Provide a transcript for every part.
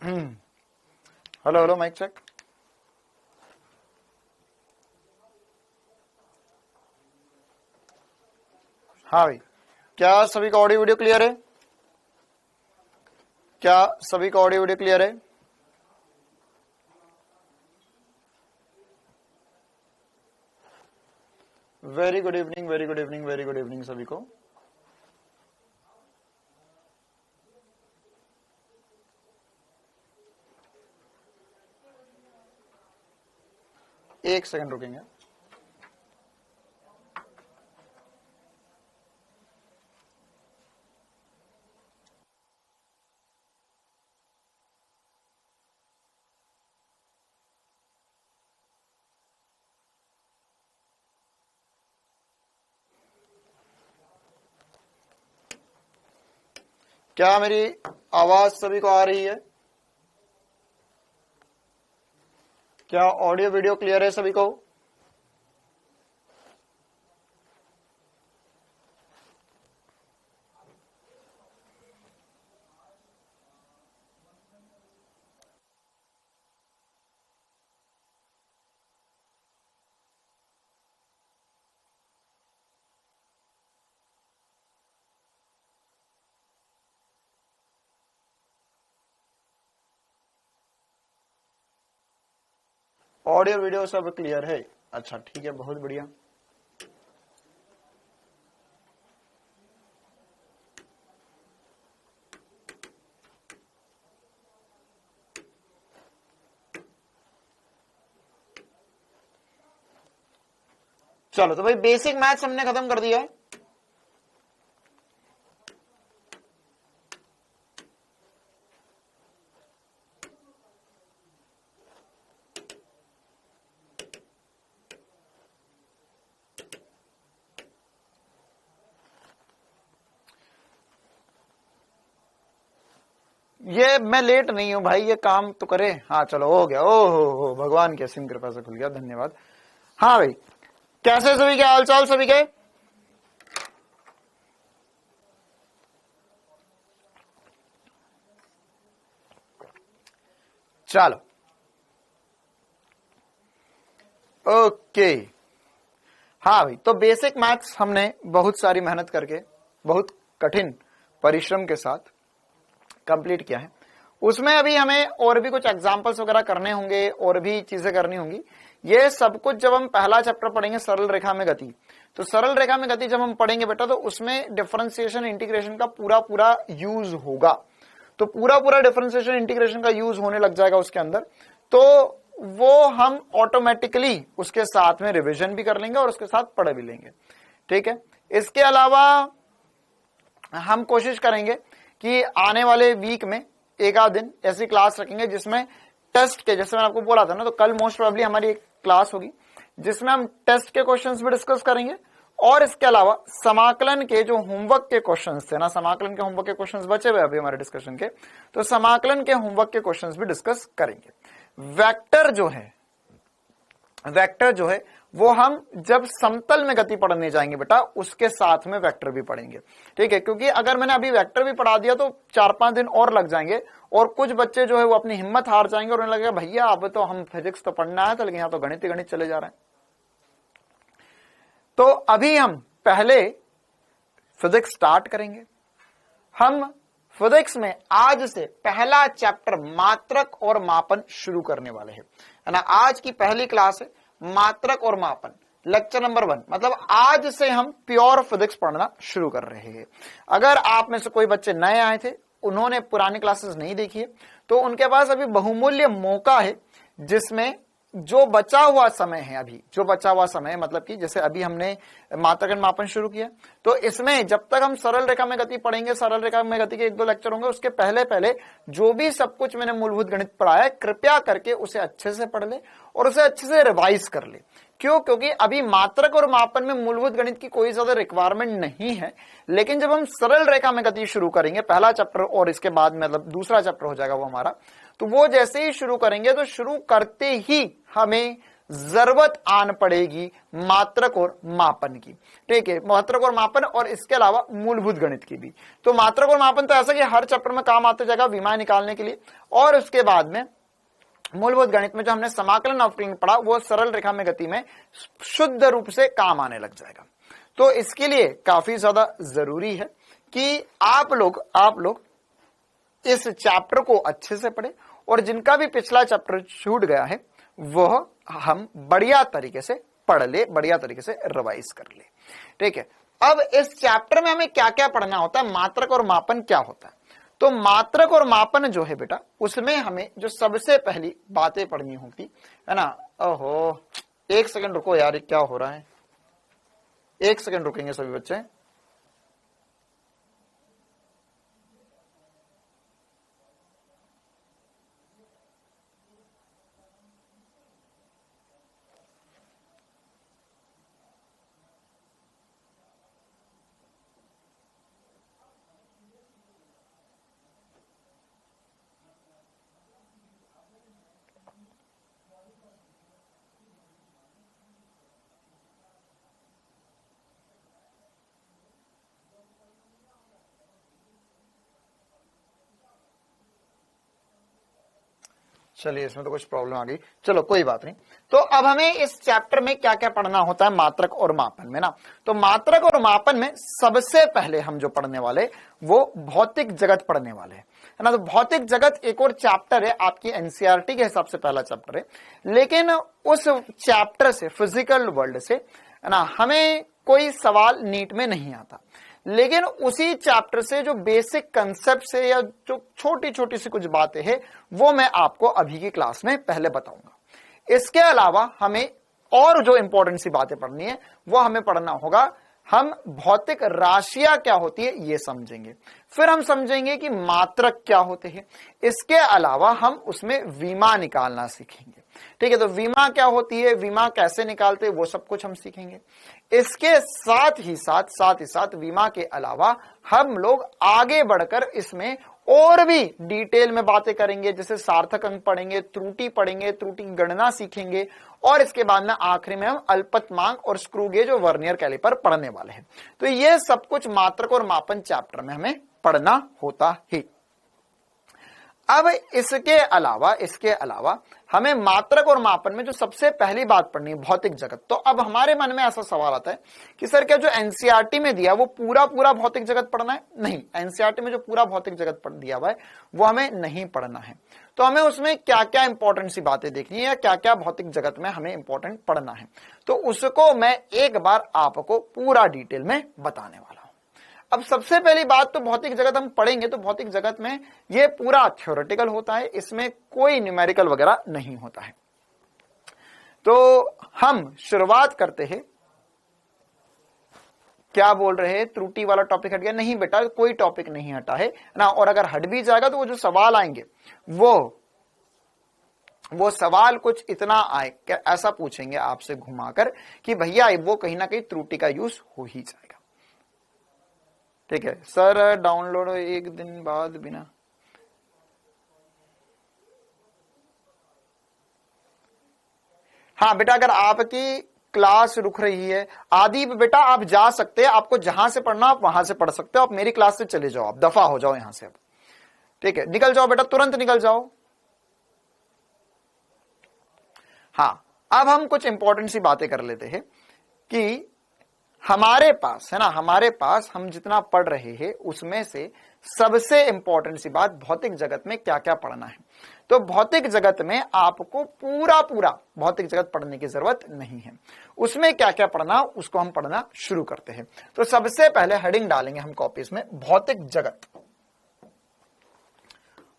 Hello hello, mic check. हाँ भाई, क्या सभी का ऑडियो वीडियो क्लियर है? क्या सभी का ऑडियो वीडियो क्लियर है? Very good evening, very good evening, very good evening सभी को। एक सेकंड रुकेंगे। क्या मेरी आवाज सभी को आ रही है? क्या ऑडियो वीडियो क्लियर है सभी को? ऑडियो वीडियो सब क्लियर है? अच्छा ठीक है, बहुत बढ़िया। चलो तो भाई बेसिक मैथ्स हमने खत्म कर दिया है। ये मैं लेट नहीं हूं भाई, ये काम तो करे। हाँ चलो हो गया। हो भगवान की असीम कृपा से खुल गया, धन्यवाद। हाँ भाई, कैसे सभी के हालचाल सभी के? चलो ओके। हाँ भाई, तो बेसिक मैथ्स हमने बहुत सारी मेहनत करके, बहुत कठिन परिश्रम के साथ कंप्लीट किया है। उसमें अभी हमें और भी कुछ एग्जांपल्स वगैरह करने होंगे, और भी चीजें करनी होंगी। ये सब कुछ जब हम पहला चैप्टर पढ़ेंगे सरल रेखा में गति, तो सरल रेखा में गति जब हम पढ़ेंगे बेटा, तो उसमें डिफरेंशिएशन इंटीग्रेशन का पूरा पूरा यूज होगा। तो पूरा पूरा डिफरेंशिएशन इंटीग्रेशन का यूज होने लग जाएगा उसके अंदर, तो वो हम ऑटोमेटिकली उसके साथ में रिवीजन भी कर लेंगे और उसके साथ पढ़ भी लेंगे। ठीक है, इसके अलावा हम कोशिश करेंगे कि आने वाले वीक में एक आध दिन ऐसी क्लास रखेंगे जिसमें टेस्ट के, जैसे मैंने आपको बोला था ना, तो कल मोस्ट प्रोबेबली हमारी एक क्लास होगी जिसमें हम टेस्ट के क्वेश्चंस भी डिस्कस करेंगे, और इसके अलावा समाकलन के जो होमवर्क के क्वेश्चंस थे ना, समाकलन के होमवर्क के क्वेश्चंस बचे हुए अभी हमारे डिस्कशन के, तो समाकलन के होमवर्क के क्वेश्चंस भी डिस्कस करेंगे। वेक्टर जो है वो हम जब समतल में गति पढ़ने जाएंगे बेटा, उसके साथ में वेक्टर भी पढ़ेंगे। ठीक है, क्योंकि अगर मैंने अभी वेक्टर भी पढ़ा दिया तो 4-5 दिन और लग जाएंगे, और कुछ बच्चे जो है वो अपनी हिम्मत हार जाएंगे और उन्हें लगेगा भैया अब तो हम फिजिक्स तो पढ़ना है था, लेकिन यहाँ तो गणित ही गणित चले जा रहे हैं। तो अभी हम पहले फिजिक्स स्टार्ट करेंगे। हम फिजिक्स में आज से पहला चैप्टर मात्रक और मापन शुरू करने वाले हैं, है ना। आज की पहली क्लास है मात्रक और मापन, लेक्चर नंबर 1। मतलब आज से हम प्योर फिजिक्स पढ़ना शुरू कर रहे हैं। अगर आप में से कोई बच्चे नए आए थे, उन्होंने पुरानी क्लासेस नहीं देखी है, तो उनके पास अभी बहुमूल्य मौका है, जिसमें जो बचा हुआ समय है, अभी जो बचा हुआ समय, मतलब कि जैसे अभी हमने मात्रक मापन शुरू किया, तो इसमें जब तक हम सरल रेखा में गति पढ़ेंगे, सरल रेखा में गति के 1-2 लेक्चर होंगे, उसके पहले पहले जो भी सब कुछ मैंने मूलभूत गणित पढ़ाया है, कृपया करके उसे अच्छे से पढ़ ले और उसे अच्छे से रिवाइज कर ले। क्यों? क्योंकि अभी मात्रक और मापन में मूलभूत गणित की कोई ज्यादा रिक्वायरमेंट नहीं है, लेकिन जब हम सरल रेखा में गति शुरू करेंगे, पहला चैप्टर और इसके बाद मतलब दूसरा चैप्टर हो जाएगा वो हमारा, तो वो जैसे ही शुरू करेंगे, तो शुरू करते ही हमें जरूरत आन पड़ेगी मात्रक और मापन की। ठीक है, मात्रक और मापन और इसके अलावा मूलभूत गणित की भी। तो मात्रक और मापन तो ऐसा कि हर चैप्टर में काम आते जाएगा विमा निकालने के लिए, और उसके बाद में मूलभूत गणित में जो हमने समाकलन अवकलन पढ़ा वो सरल रेखा में गति में शुद्ध रूप से काम आने लग जाएगा। तो इसके लिए काफी ज्यादा जरूरी है कि आप लोग इस चैप्टर को अच्छे से पढ़े, और जिनका भी पिछला चैप्टर छूट गया है वह हम बढ़िया तरीके से पढ़ ले, बढ़िया तरीके से रिवाइज कर ले। ठीक है, अब इस चैप्टर में हमें क्या क्या पढ़ना होता है, मात्रक और मापन क्या होता है। तो मात्रक और मापन जो है बेटा, उसमें हमें जो सबसे पहली बातें पढ़नी होती है ना। ओहो, एक सेकंड रुको यार, क्या हो रहा है, एक सेकंड रुकेंगे सभी बच्चे। चलिए, इसमें तो कुछ प्रॉब्लम आ गई, चलो कोई बात नहीं। तो अब हमें इस चैप्टर में क्या क्या पढ़ना होता है मात्रक और मापन में ना। तो मात्रक और मापन में सबसे पहले हम जो पढ़ने वाले वो भौतिक जगत पढ़ने वाले हैं, है ना। तो भौतिक जगत एक और चैप्टर है आपकी एनसीईआरटी के हिसाब से पहला चैप्टर है, लेकिन उस चैप्टर से, फिजिकल वर्ल्ड से, है ना, हमें कोई सवाल नीट में नहीं आता, लेकिन उसी चैप्टर से जो बेसिक कंसेप्ट से या जो छोटी छोटी सी कुछ बातें हैं वो मैं आपको अभी की क्लास में पहले बताऊंगा। इसके अलावा हमें और जो इंपॉर्टेंट सी बातें पढ़नी है वो हमें पढ़ना होगा, हम भौतिक राशियां क्या होती है ये समझेंगे, फिर हम समझेंगे कि मात्रक क्या होते हैं, इसके अलावा हम उसमें विमा निकालना सीखेंगे। ठीक है, तो विमा क्या होती है, विमा कैसे निकालते हैं, वो सब कुछ हम सीखेंगे। इसके साथ ही साथ विमा के अलावा हम लोग आगे बढ़कर इसमें और भी डिटेल में बातें करेंगे, जैसे सार्थक अंक पढ़ेंगे, त्रुटि पढ़ेंगे, त्रुटि गणना सीखेंगे, और इसके बाद में आखिरी में हम अल्पतमांक और स्क्रू गेज और वर्नियर कैलिपर पढ़ने वाले हैं। तो ये सब कुछ मात्रक और मापन चैप्टर में हमें पढ़ना होता है। अब इसके अलावा हमें मात्रक और मापन में जो सबसे पहली बात पढ़नी है भौतिक जगत। तो अब हमारे मन में ऐसा सवाल आता है कि सर क्या जो एनसीईआरटी में दिया वो पूरा भौतिक जगत पढ़ना है? नहीं, एनसीईआरटी में जो पूरा भौतिक जगत दिया हुआ है वो हमें नहीं पढ़ना है। तो हमें उसमें क्या क्या इंपॉर्टेंट सी बातें देखनी है या क्या क्या भौतिक जगत में हमें इंपॉर्टेंट पढ़ना है, तो उसको मैं एक बार आपको पूरा डिटेल में बताने वाला हूं। अब सबसे पहली बात, तो भौतिक जगत हम पढ़ेंगे तो भौतिक जगत में ये पूरा थ्योरेटिकल होता है, इसमें कोई न्यूमेरिकल वगैरह नहीं होता है। तो हम शुरुआत करते हैं, क्या बोल रहे हैं, त्रुटि वाला टॉपिक हट गया? नहीं बेटा, कोई टॉपिक नहीं हटा है ना, और अगर हट भी जाएगा तो वो जो सवाल आएंगे वो सवाल कुछ इतना आए, ऐसा पूछेंगे आपसे घुमाकर कि भैया वो कहीं ना कहीं त्रुटि का यूज हो ही जाएगा। ठीक है सर, डाउनलोड एक दिन बाद बिना, हाँ बेटा, अगर आपकी क्लास रुक रही है आदि बेटा आप जा सकते हैं, आपको जहां से पढ़ना आप वहां से पढ़ सकते हो, आप मेरी क्लास से चले जाओ, आप दफा हो जाओ यहां से अब। ठीक है, निकल जाओ बेटा, तुरंत निकल जाओ। हाँ, अब हम कुछ इंपॉर्टेंट सी बातें कर लेते हैं कि हमारे पास, है ना, हमारे पास हम जितना पढ़ रहे हैं उसमें से सबसे इंपॉर्टेंट सी बात भौतिक जगत में क्या क्या पढ़ना है। तो भौतिक जगत में आपको पूरा भौतिक जगत पढ़ने की जरूरत नहीं है, उसमें क्या क्या पढ़ना उसको हम पढ़ना शुरू करते हैं। तो सबसे पहले हेडिंग डालेंगे हम कॉपीज में, भौतिक जगत।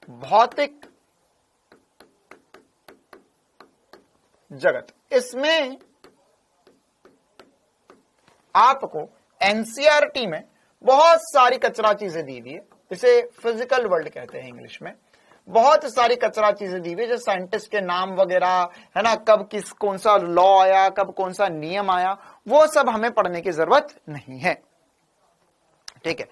भौतिक जगत, इसमें आपको एनसीईआरटी में बहुत सारी कचरा चीजें दी हुई है, इसे फिजिकल वर्ल्ड कहते हैं इंग्लिश में। बहुत सारी कचरा चीजें दी हुई है, जो साइंटिस्ट के नाम वगैरह, है ना, कब कौन सा लॉ आया, कब कौन सा नियम आया, वो सब हमें पढ़ने की जरूरत नहीं है। ठीक है,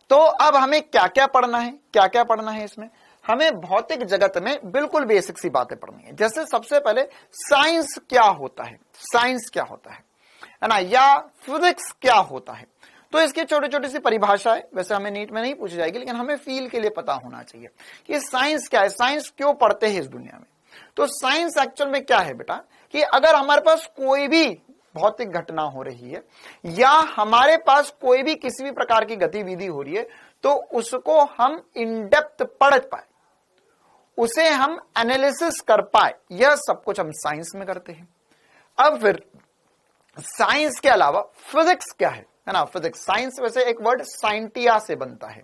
तो अब हमें क्या क्या पढ़ना है, क्या क्या पढ़ना है इसमें? हमें भौतिक जगत में बिल्कुल बेसिक सी बातें पढ़नी है। जैसे सबसे पहले साइंस क्या होता है, साइंस क्या होता है ना, या फिजिक्स क्या होता है। तो इसकी छोटी छोटी सी परिभाषा है, वैसे हमें नीट में नहीं पूछी जाएगी, लेकिन हमें फील के लिए पता होना चाहिए कि साइंस क्या है, साइंस क्यों पढ़ते हैं इस दुनिया में। तो साइंस एक्चुअल में क्या है बेटा, कि अगर हमारे पास कोई भी भौतिक घटना हो रही है या हमारे पास कोई भी किसी भी प्रकार की गतिविधि हो रही है, तो उसको हम इन डेप्थ पढ़ पाए, उसे हम एनालिसिस कर पाए, यह सब कुछ हम साइंस में करते हैं। अब फिर साइंस के अलावा फिजिक्स क्या है ना, फिजिक्स, साइंस वैसे एक वर्ड साइंटिया से बनता है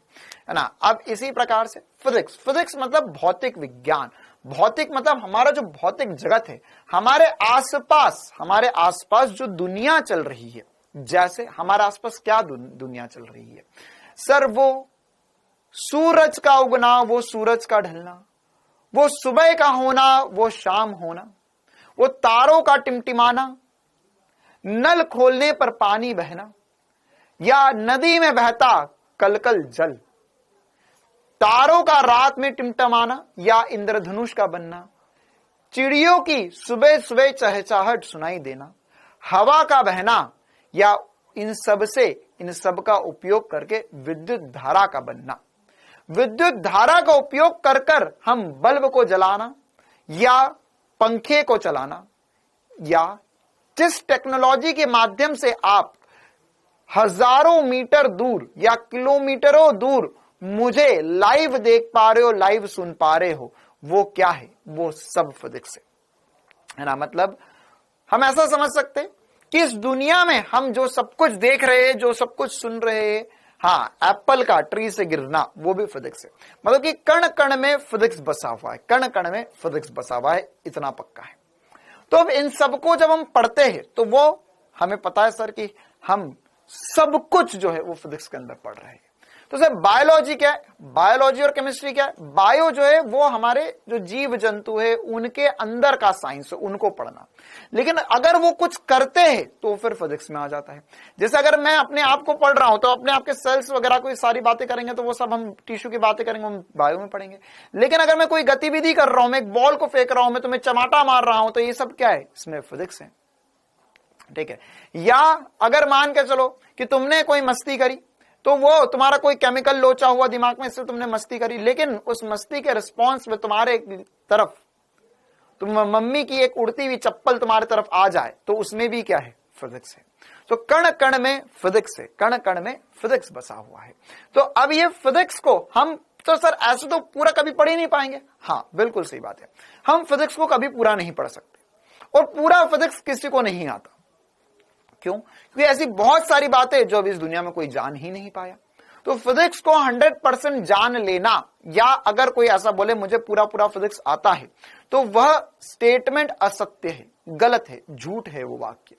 ना। अब इसी प्रकार से फिजिक्स, फिजिक्स मतलब भौतिक विज्ञान, भौतिक मतलब हमारा जो भौतिक जगत है, हमारे आसपास जो दुनिया चल रही है, जैसे हमारे आसपास क्या दुनिया चल रही है सर, वो सूरज का उगना, वो सूरज का ढलना, वो सुबह का होना, वो शाम होना, वो तारों का टिमटिमाना, नल खोलने पर पानी बहना, या नदी में बहता कलकल जल, तारों का रात में टिमटमाना या इंद्रधनुष का बनना, चिड़ियों की सुबह सुबह चहचहाहट सुनाई देना, हवा का बहना, या इन सब का उपयोग करके विद्युत धारा का बनना, विद्युत धारा का उपयोग कर कर हम बल्ब को जलाना या पंखे को चलाना, या जिस टेक्नोलॉजी के माध्यम से आप हजारों मीटर दूर या किलोमीटरों दूर मुझे लाइव देख पा रहे हो, लाइव सुन पा रहे हो, वो क्या है, वो सब फिजिक्स है ना। मतलब हम ऐसा समझ सकते हैं कि इस दुनिया में हम जो सब कुछ देख रहे हैं, जो सब कुछ सुन रहे हैं, हाँ, एप्पल का ट्री से गिरना, वो भी फिजिक्स है। मतलब कि कण कण में फिजिक्स बसा हुआ है, कण कण में फिजिक्स बसा हुआ है, इतना पक्का है। तो अब इन सबको जब हम पढ़ते हैं तो वो हमें पता है सर कि हम सब कुछ जो है वो फिजिक्स के अंदर पढ़ रहे हैं। तो सर बायोलॉजी क्या है, बायोलॉजी और केमिस्ट्री क्या है, बायो जो है वो हमारे जो जीव जंतु है उनके अंदर का साइंस है, उनको पढ़ना। लेकिन अगर वो कुछ करते हैं तो फिर फिजिक्स में आ जाता है। जैसे अगर मैं अपने आप को पढ़ रहा हूं तो अपने आप के सेल्स वगैरह कोई सारी बातें करेंगे तो वो सब हम टिश्यू की बातें करेंगे, हम बायो में पढ़ेंगे। लेकिन अगर मैं कोई गतिविधि कर रहा हूं, मैं एक बॉल को फेंक रहा हूं, मैं तुम्हें चमाटा मार रहा हूं, तो ये सब क्या है, इसमें फिजिक्स है, ठीक है। या अगर मान के चलो कि तुमने कोई मस्ती करी, तो वो तुम्हारा कोई केमिकल लोचा हुआ दिमाग में, इससे तुमने मस्ती करी, लेकिन उस मस्ती के रिस्पॉन्स में तुम्हारे तरफ तुम मम्मी की एक उड़ती हुई चप्पल तुम्हारे तरफ आ जाए, तो उसमें भी क्या है, फिजिक्स है। तो कण कण में फिजिक्स है, कण कण में फिजिक्स बसा हुआ है। तो अब ये फिजिक्स को हम तो सर ऐसे तो पूरा कभी पढ़ ही नहीं पाएंगे। हाँ, बिल्कुल सही बात है, हम फिजिक्स को कभी पूरा नहीं पढ़ सकते, और पूरा फिजिक्स किसी को नहीं आता। क्यों? क्योंकि ऐसी बहुत सारी बातें जो अभी इस दुनिया में कोई जान ही नहीं पाया। तो फिजिक्स को 100% जान लेना, या अगर कोई ऐसा बोले मुझे पूरा पूरा फिजिक्स आता है, तो वह स्टेटमेंट असत्य है, गलत है, झूठ है वो वाक्य।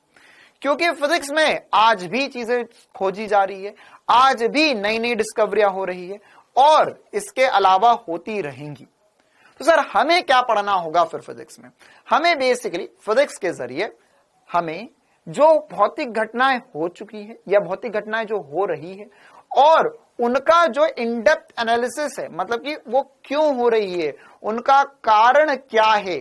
क्योंकि फिजिक्स में आज भी चीजें खोजी जा रही है, आज भी नई नई डिस्कवरियां हो रही है, और इसके अलावा होती रहेंगी। तो सर हमें क्या पढ़ना होगा फिर फिजिक्स में? हमें बेसिकली फिजिक्स के जरिए हमें जो भौतिक घटनाएं हो चुकी है या भौतिक घटनाएं जो हो रही है, और उनका जो इन डेप्थ एनालिसिस है, मतलब कि वो क्यों हो रही है, उनका कारण क्या है,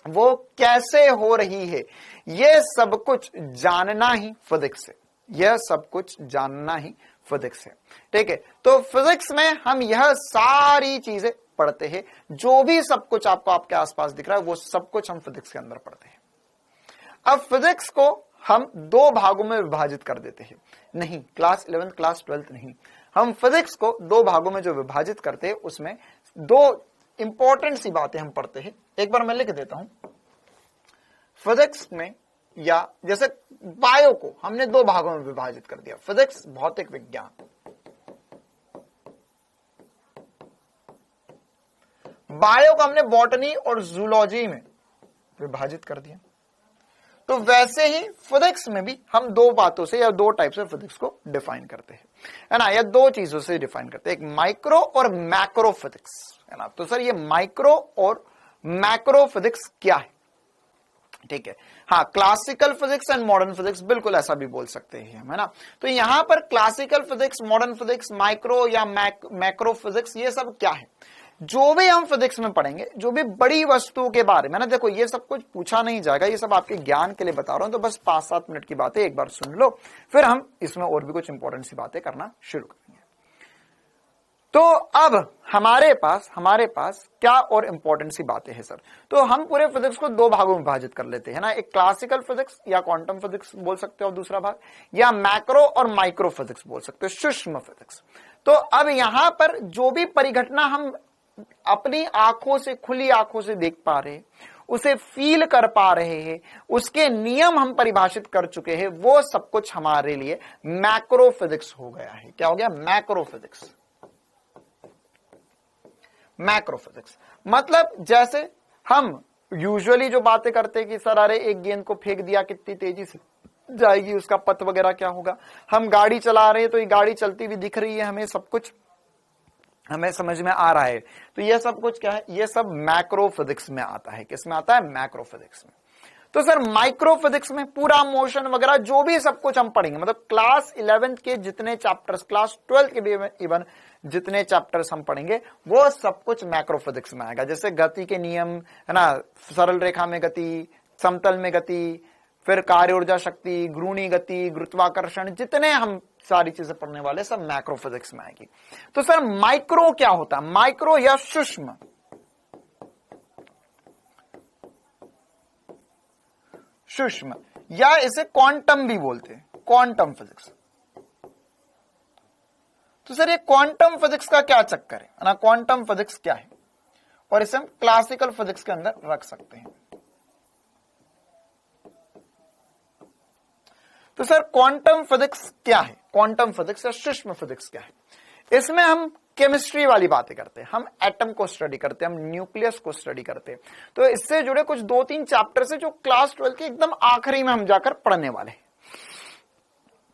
वो कैसे हो रही है, ये सब कुछ जानना ही फिजिक्स है, यह सब कुछ जानना ही फिजिक्स है, ठीक है। तो फिजिक्स में हम यह सारी चीजें पढ़ते हैं, जो भी सब कुछ आपको आपके आसपास दिख रहा है वो सब कुछ हम फिजिक्स के अंदर पढ़ते हैं। अब फिजिक्स को हम दो भागों में विभाजित कर देते हैं, नहीं क्लास 11th क्लास 12th नहीं, हम फिजिक्स को दो भागों में जो विभाजित करते हैं उसमें दो इंपॉर्टेंट सी बातें हम पढ़ते हैं। एक बार मैं लिख देता हूं, फिजिक्स में, या जैसे बायो को हमने दो भागों में विभाजित कर दिया, फिजिक्स भौतिक विज्ञान, बायो को हमने बॉटनी और जूलॉजी में विभाजित कर दिया। तो वैसे ही फिजिक्स में भी हम दो बातों से या दो टाइप से फिजिक्स को डिफाइन करते हैं, है ना, या दो चीजों से डिफाइन करते हैं, एक माइक्रो और मैक्रो फिजिक्स, है ना। तो सर ये माइक्रो और मैक्रो फिजिक्स क्या है? ठीक है, हाँ, classical physics and modern physics, बिल्कुल ऐसा भी बोल सकते हैं हम, है ना। तो यहां पर classical physics, modern physics, micro या मैक्रो फिजिक्स, ये सब क्या है? जो भी हम फिजिक्स में पढ़ेंगे, जो भी बड़ी वस्तुओं के बारे में ना, देखो ये सब कुछ पूछा नहीं जाएगा, ये सब आपके ज्ञान के लिए बता रहा हूं, तो बस 5-7 मिनट की बातें एक बार सुन लो, फिर हम इसमें और भी कुछ इंपॉर्टेंट सी बातें करना शुरू करेंगे। तो अब हमारे पास क्या और इंपॉर्टेंट सी बातें हैं सर? तो हम पूरे फिजिक्स को 2 भागों में विभाजित कर लेते हैं ना, एक क्लासिकल फिजिक्स या क्वांटम फिजिक्स बोल सकते हो, दूसरा भाग या मैक्रो और माइक्रो फिजिक्स बोल सकते हो, सूक्ष्म फिजिक्स। तो अब यहां पर जो भी परिघटना हम अपनी आंखों से, खुली आंखों से देख पा रहे हैं, उसे फील कर पा रहे हैं, उसके नियम हम परिभाषित कर चुके हैं, वो सब कुछ हमारे लिए मैक्रो फिजिक्स हो गया है। क्या हो गया? Macro physics. मैक्रो फिजिक्स मतलब जैसे हम यूजुअली जो बातें करते हैं कि सर अरे एक गेंद को फेंक दिया, कितनी तेजी से जाएगी, उसका पथ वगैरह क्या होगा। हम गाड़ी चला रहे हैं तो ये गाड़ी चलती हुई दिख रही है, हमें सब कुछ हमें समझ में आ रहा है। तो ये सब कुछ क्या है? ये सब मैक्रो फिजिक्स में आता है। किस में आता है? मैक्रो फिजिक्स में। तो सर माइक्रो फिजिक्स में पूरा मोशन वगैरह जो भी सब कुछ हम पढ़ेंगे, मतलब क्लास 11th के जितने चैप्टर्स, क्लास 12th के भी इवन जितने चैप्टर्स हम पढ़ेंगे, वो सब कुछ मैक्रो फिजिक्स में आएगा। जैसे गति के नियम है ना, सरल रेखा में गति, समतल में गति, फिर कार्य ऊर्जा शक्ति, घूर्णी गति, गुरुत्वाकर्षण, जितने हम सारी चीजें पढ़ने वाले सब मैक्रो फिजिक्स में आएगी। तो सर माइक्रो क्या होता है? माइक्रो या सूक्ष्म, सूक्ष्म या इसे क्वांटम भी बोलते हैं, क्वांटम फिजिक्स। तो सर ये क्वांटम फिजिक्स का क्या चक्कर है ना? क्वांटम फिजिक्स क्या है? और इसे हम क्लासिकल फिजिक्स के अंदर रख सकते हैं। तो सर क्वांटम फिजिक्स क्या है? क्वांटम फिजिक्स या सूक्ष्म फिजिक्स क्या है? इसमें हम केमिस्ट्री वाली बातें करते हैं, हम एटम को स्टडी करते हैं, हम न्यूक्लियस को स्टडी करते हैं। तो इससे जुड़े कुछ 2-3 चैप्टर से जो क्लास 12 के एकदम आखिरी में हम जाकर पढ़ने वाले हैं।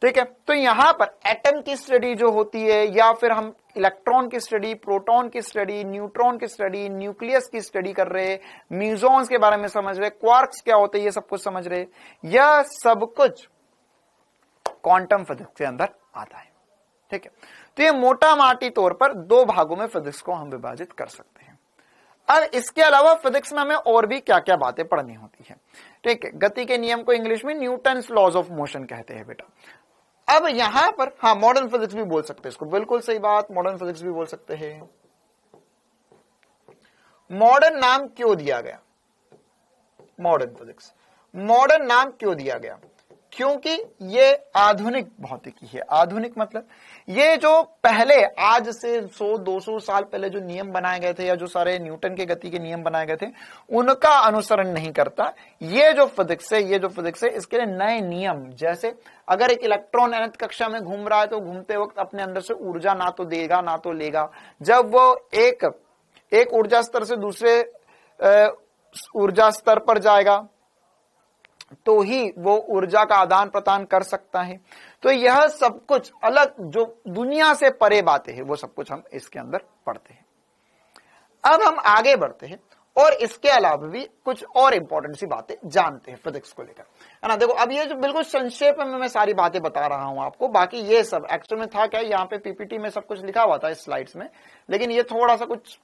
ठीक है, तो यहां पर एटम की स्टडी जो होती है, या फिर हम इलेक्ट्रॉन की स्टडी, प्रोटॉन की स्टडी, न्यूट्रॉन की स्टडी, न्यूक्लियस की स्टडी कर रहे, म्यूजॉन्स के बारे में समझ रहे, क्वार्क्स क्या होते हैं ये सब कुछ समझ रहे, यह सब कुछ क्वांटम फिजिक्स के अंदर आता है। ठीक है, तो ये मोटा माटी तौर पर 2 भागों में फिजिक्स को हम विभाजित कर सकते हैं। अब इसके अलावा फिजिक्स में हमें और भी क्या क्या बातें पढ़नी होती है। ठीक है, गति के नियम को इंग्लिश में न्यूटन्स लॉज ऑफ मोशन कहते हैं बेटा। अब यहां पर हाँ मॉडर्न फिजिक्स भी बोल सकते हैं इसको, बिल्कुल सही बात, मॉडर्न फिजिक्स भी बोल सकते हैं। मॉडर्न नाम क्यों दिया गया? मॉडर्न फिजिक्स मॉडर्न नाम क्यों दिया गया? क्योंकि ये आधुनिक भौतिकी है। आधुनिक मतलब ये जो पहले आज से 100-200 साल पहले जो नियम बनाए गए थे, या जो सारे न्यूटन के गति के नियम बनाए गए थे, उनका अनुसरण नहीं करता। ये जो फिजिक्स है इसके लिए नए नियम, जैसे अगर एक इलेक्ट्रॉन अनंत कक्षा में घूम रहा है तो घूमते वक्त अपने अंदर से ऊर्जा ना तो देगा ना तो लेगा। जब वो एक ऊर्जा स्तर से दूसरे ऊर्जा स्तर पर जाएगा तो ही वो ऊर्जा का आदान प्रदान कर सकता है। तो यह सब कुछ अलग जो दुनिया से परे बातें हैं, वो सब कुछ हम इसके अंदर पढ़ते हैं। अब हम आगे बढ़ते हैं और इसके अलावा भी कुछ और इंपॉर्टेंट सी बातें जानते हैं फिजिक्स को लेकर, है ना। देखो अब ये जो बिल्कुल संक्षेप में मैं सारी बातें बता रहा हूं आपको, बाकी ये सब एक्चुअल में था क्या, यहाँ पे पीपीटी में सब कुछ लिखा हुआ था इस स्लाइड्स में, लेकिन ये थोड़ा सा कुछ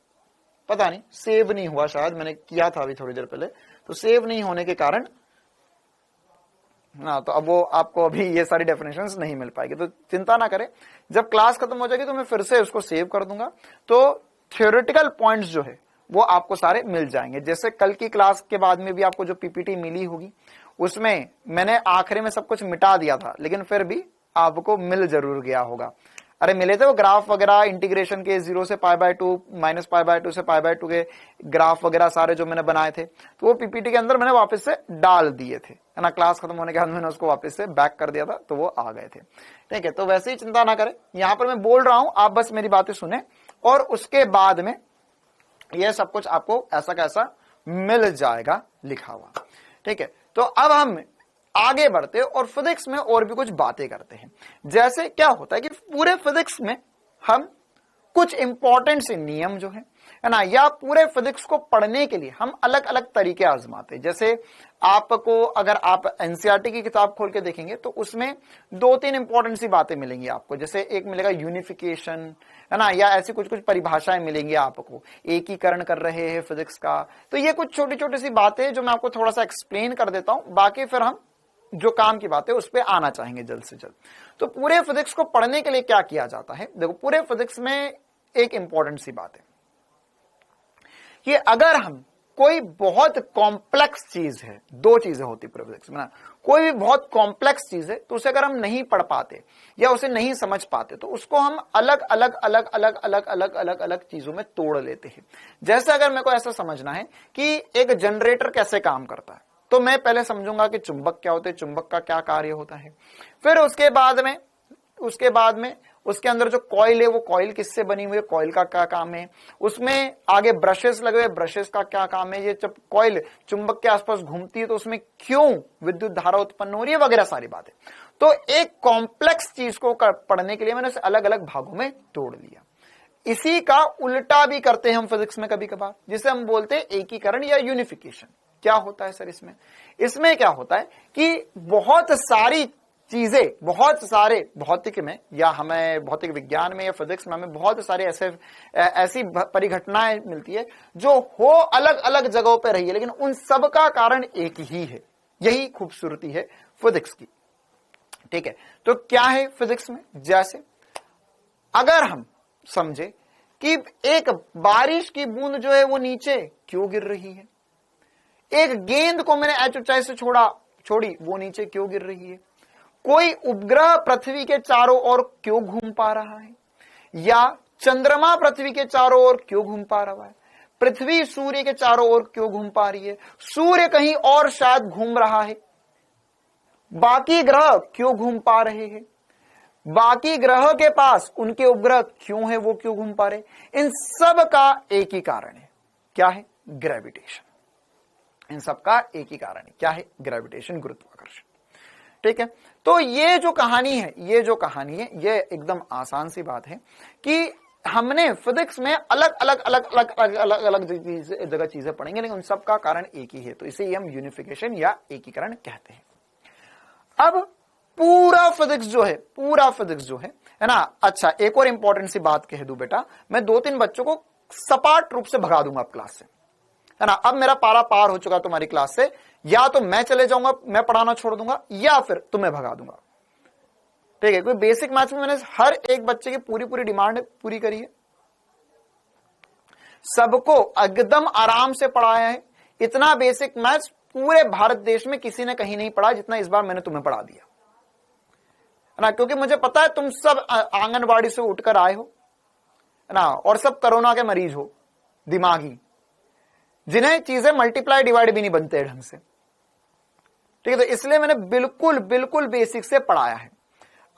पता नहीं सेव नहीं हुआ, शायद मैंने किया था अभी थोड़ी देर पहले, तो सेव नहीं होने के कारण ना, तो अब वो आपको अभी ये सारी डेफिनेशंस नहीं मिल पाएगी। तो चिंता ना करें, जब क्लास खत्म हो जाएगी तो मैं फिर से उसको सेव कर दूंगा, तो थ्योरेटिकल पॉइंट्स जो है वो आपको सारे मिल जाएंगे। जैसे कल की क्लास के बाद में भी आपको जो पीपीटी मिली होगी उसमें मैंने आखिरी में सब कुछ मिटा दिया था, लेकिन फिर भी आपको मिल जरूर गया होगा। अरे मिले थे वो ग्राफ वगैरह, इंटीग्रेशन के 0 से π/2 -π/2 से π/2 के ग्राफ वगैरह सारे जो मैंने बनाए थे, तो वो पीपीटी के अंदर मैंने वापस से डाल दिए थे, है ना। क्लास खत्म होने के बाद मैंने उसको वापस से बैक कर दिया था, तो वो आ गए थे। ठीक है, तो वैसे ही चिंता ना करें, यहां पर मैं बोल रहा हूं, आप बस मेरी बातें सुने और उसके बाद में ये सब कुछ आपको ऐसा कैसा मिल जाएगा लिखा हुआ। ठीक है, तो अब हम आगे बढ़ते हैं और फिजिक्स में और भी कुछ बातें करते हैं। जैसे क्या होता है कि पूरे फिजिक्स में हम कुछ इंपॉर्टेंट से नियम जो है, है ना, या पूरे फिजिक्स को पढ़ने के लिए हम अलग अलग तरीके आजमाते हैं। जैसे आपको अगर आप एनसीईआरटी की किताब खोल के देखेंगे तो उसमें 2-3 इंपॉर्टेंट सी बातें मिलेंगी आपको। जैसे एक मिलेगा यूनिफिकेशन, है ना, या ऐसी कुछ कुछ परिभाषाएं मिलेंगी आपको, एकीकरण कर रहे हैं फिजिक्स का। तो ये कुछ छोटी छोटी सी बातें जो मैं आपको थोड़ा सा एक्सप्लेन कर देता हूं, बाकी फिर हम जो काम की बात है उस पर आना चाहेंगे जल्द से जल्द। तो पूरे फिजिक्स को पढ़ने के लिए क्या किया जाता है, देखो पूरे फिजिक्स में एक इंपॉर्टेंट सी बात है कि अगर हम कोई बहुत कॉम्प्लेक्स चीज है, दो चीजें होती पूरे फिजिक्स में ना, कोई भी बहुत कॉम्प्लेक्स चीज है तो उसे अगर हम नहीं पढ़ पाते या उसे नहीं समझ पाते तो उसको हम अलग अलग अलग अलग अलग अलग अलग अलग चीजों में तोड़ लेते हैं। जैसे अगर मेरे को ऐसा समझना है कि एक जनरेटर कैसे काम करता है, तो मैं पहले समझूंगा कि चुंबक क्या होते हैं, चुंबक का क्या कार्य होता है। फिर उसके बाद में उसके अंदर जो कॉइल है वो कॉइल किससे बनी हुई है, कॉइल का क्या काम है। उसमें आगे ब्रशेस लगे हुए, ब्रशेस का क्या काम है। ये जब कॉइल चुंबक के आसपास घूमती है तो उसमें क्यों विद्युत धारा उत्पन्न हो रही है, वगैरह सारी बातें। तो एक कॉम्प्लेक्स चीज को पढ़ने के लिए मैंने उसे अलग अलग भागों में तोड़ लिया। इसी का उल्टा भी करते हैं हम फिजिक्स में कभी कभार, जिसे हम बोलते हैं एकीकरण या यूनिफिकेशन। क्या होता है सर इसमें क्या होता है कि बहुत सारी चीजें, बहुत सारे भौतिक में या हमें भौतिक विज्ञान में या फिजिक्स में हमें बहुत सारे ऐसी परिघटनाएं मिलती है जो हो अलग अलग जगहों पर रही है, लेकिन उन सब का कारण एक ही है। यही खूबसूरती है फिजिक्स की। ठीक है, तो क्या है फिजिक्स में, जैसे अगर हम समझे कि एक बारिश की बूंद जो है वो नीचे क्यों गिर रही है, एक गेंद को मैंने एच ऊंचाई से छोड़ी वो नीचे क्यों गिर रही है, कोई उपग्रह पृथ्वी के चारों ओर क्यों घूम पा रहा है, या चंद्रमा पृथ्वी के चारों ओर क्यों घूम पा रहा है, पृथ्वी सूर्य के चारों ओर क्यों घूम पा रही है, सूर्य कहीं और शायद घूम रहा है, बाकी ग्रह क्यों घूम पा रहे हैं, बाकी ग्रह के पास उनके उपग्रह क्यों है, वो क्यों घूम पा रहे। इन सब का एक ही कारण है, क्या है, ग्रेविटेशन। इन सब का एक ही कारण है, क्या है, ग्रेविटेशन, गुरुत्वाकर्षण। ठीक है, तो ये जो कहानी है ये एकदम आसान सी बात है कि हमने फिजिक्स में अलग अलग अलग अलग अलग अलग अलग जगह चीजें पढ़ेंगे, लेकिन उन सब का कारण एक ही है। तो इसे हम यूनिफिकेशन या एकीकरण कहते हैं। अब पूरा फिजिक्स जो है ना। अच्छा, एक और इंपॉर्टेंट सी बात कह दूं बेटा, मैं 2-3 बच्चों को सपाट रूप से भगा दूंगा अब क्लास से, है ना। अब मेरा पारा पार हो चुका तुम्हारी क्लास से, या तो मैं चले जाऊंगा, मैं पढ़ाना छोड़ दूंगा, या फिर तुम्हें भगा दूंगा। ठीक है, कोई बेसिक मैथ्स में मैंने हर एक बच्चे की पूरी डिमांड पूरी करी है, सबको एकदम आराम से पढ़ाया है। इतना बेसिक मैथ्स पूरे भारत देश में किसी ने कहीं नहीं पढ़ा जितना इस बार मैंने तुम्हें पढ़ा दिया, है ना। क्योंकि मुझे पता है तुम सब आंगनबाड़ी से उठकर आए हो, है ना, और सब कोरोना के मरीज हो, दिमागी, जिन्हें चीजें मल्टीप्लाई डिवाइड भी नहीं बनते ढंग से। ठीक है, तो इसलिए मैंने बिल्कुल बेसिक से पढ़ाया है।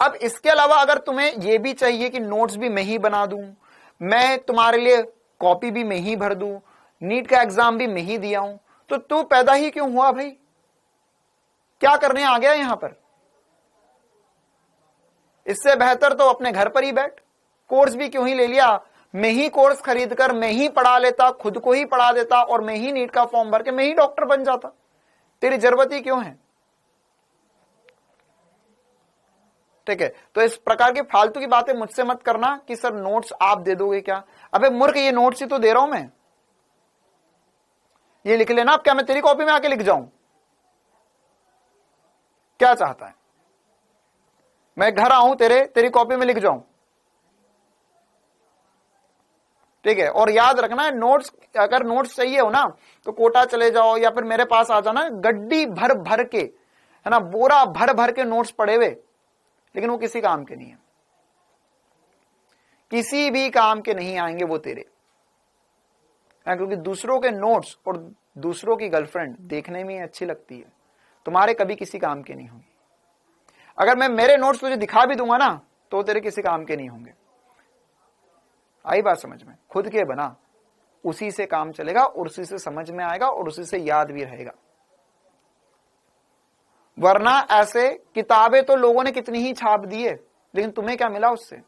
अब इसके अलावा अगर तुम्हें यह भी चाहिए कि नोट्स भी मैं ही बना दूं, मैं तुम्हारे लिए कॉपी भी मैं ही भर दूं, नीट का एग्जाम भी मैं ही दिया हूं, तो तू पैदा ही क्यों हुआ भाई, क्या करने आ गया यहां पर। इससे बेहतर तो अपने घर पर ही बैठ, कोर्स भी क्यों ही ले लिया, मैं ही कोर्स खरीद कर मैं ही पढ़ा लेता, खुद को ही पढ़ा देता, और मैं ही नीट का फॉर्म भर के मैं ही डॉक्टर बन जाता। तेरी जरूरत ही क्यों है। ठीक है, तो इस प्रकार की फालतू की बातें मुझसे मत करना कि सर नोट्स आप दे दोगे क्या। अबे मूर्ख, ये नोट्स ही तो दे रहा हूं मैं, ये लिख लेना। अब क्या मैं तेरी कॉपी में आके लिख जाऊं, क्या चाहता है, मैं घर आऊं तेरी कॉपी में लिख जाऊं। ठीक है, और याद रखना नोट्स, अगर नोट्स चाहिए हो ना तो कोटा चले जाओ या फिर मेरे पास आ जाना, गड्डी भर भर के, है ना, बोरा भर भर के नोट्स पड़े हुए, लेकिन वो किसी काम के नहीं है, किसी भी काम के नहीं आएंगे वो तेरे, क्योंकि दूसरों के नोट्स और दूसरों की गर्लफ्रेंड देखने में अच्छी लगती है, तुम्हारे कभी किसी काम के नहीं होंगे। अगर मैं मेरे नोट्स तुझे दिखा भी दूंगा ना तो तेरे किसी काम के नहीं होंगे। आई बात समझ में, खुद के बना, उसी से काम चलेगा और उसी से समझ में आएगा और उसी से याद भी रहेगा। वरना ऐसे किताबें तो लोगों ने कितनी ही छाप दी है, लेकिन तुम्हें क्या मिला उससे।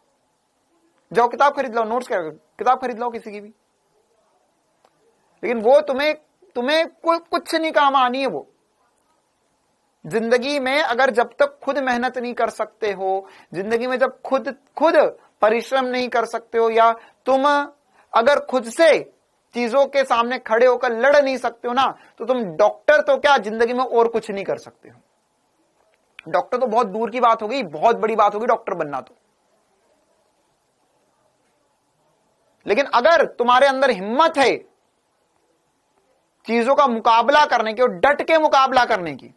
जाओ किताब खरीद लो, नोट्स क्या, किताब खरीद लो किसी की भी, लेकिन वो तुम्हें कुछ नहीं काम आनी है। वो जिंदगी में अगर जब तक खुद मेहनत नहीं कर सकते हो, जिंदगी में जब खुद परिश्रम नहीं कर सकते हो, या तुम अगर खुद से चीजों के सामने खड़े होकर लड़ नहीं सकते हो ना, तो तुम डॉक्टर तो क्या जिंदगी में और कुछ नहीं कर सकते हो। डॉक्टर तो बहुत दूर की बात होगी, बहुत बड़ी बात होगी डॉक्टर बनना तो। लेकिन अगर तुम्हारे अंदर हिम्मत है चीजों का मुकाबला करने की और डट के मुकाबला करने की,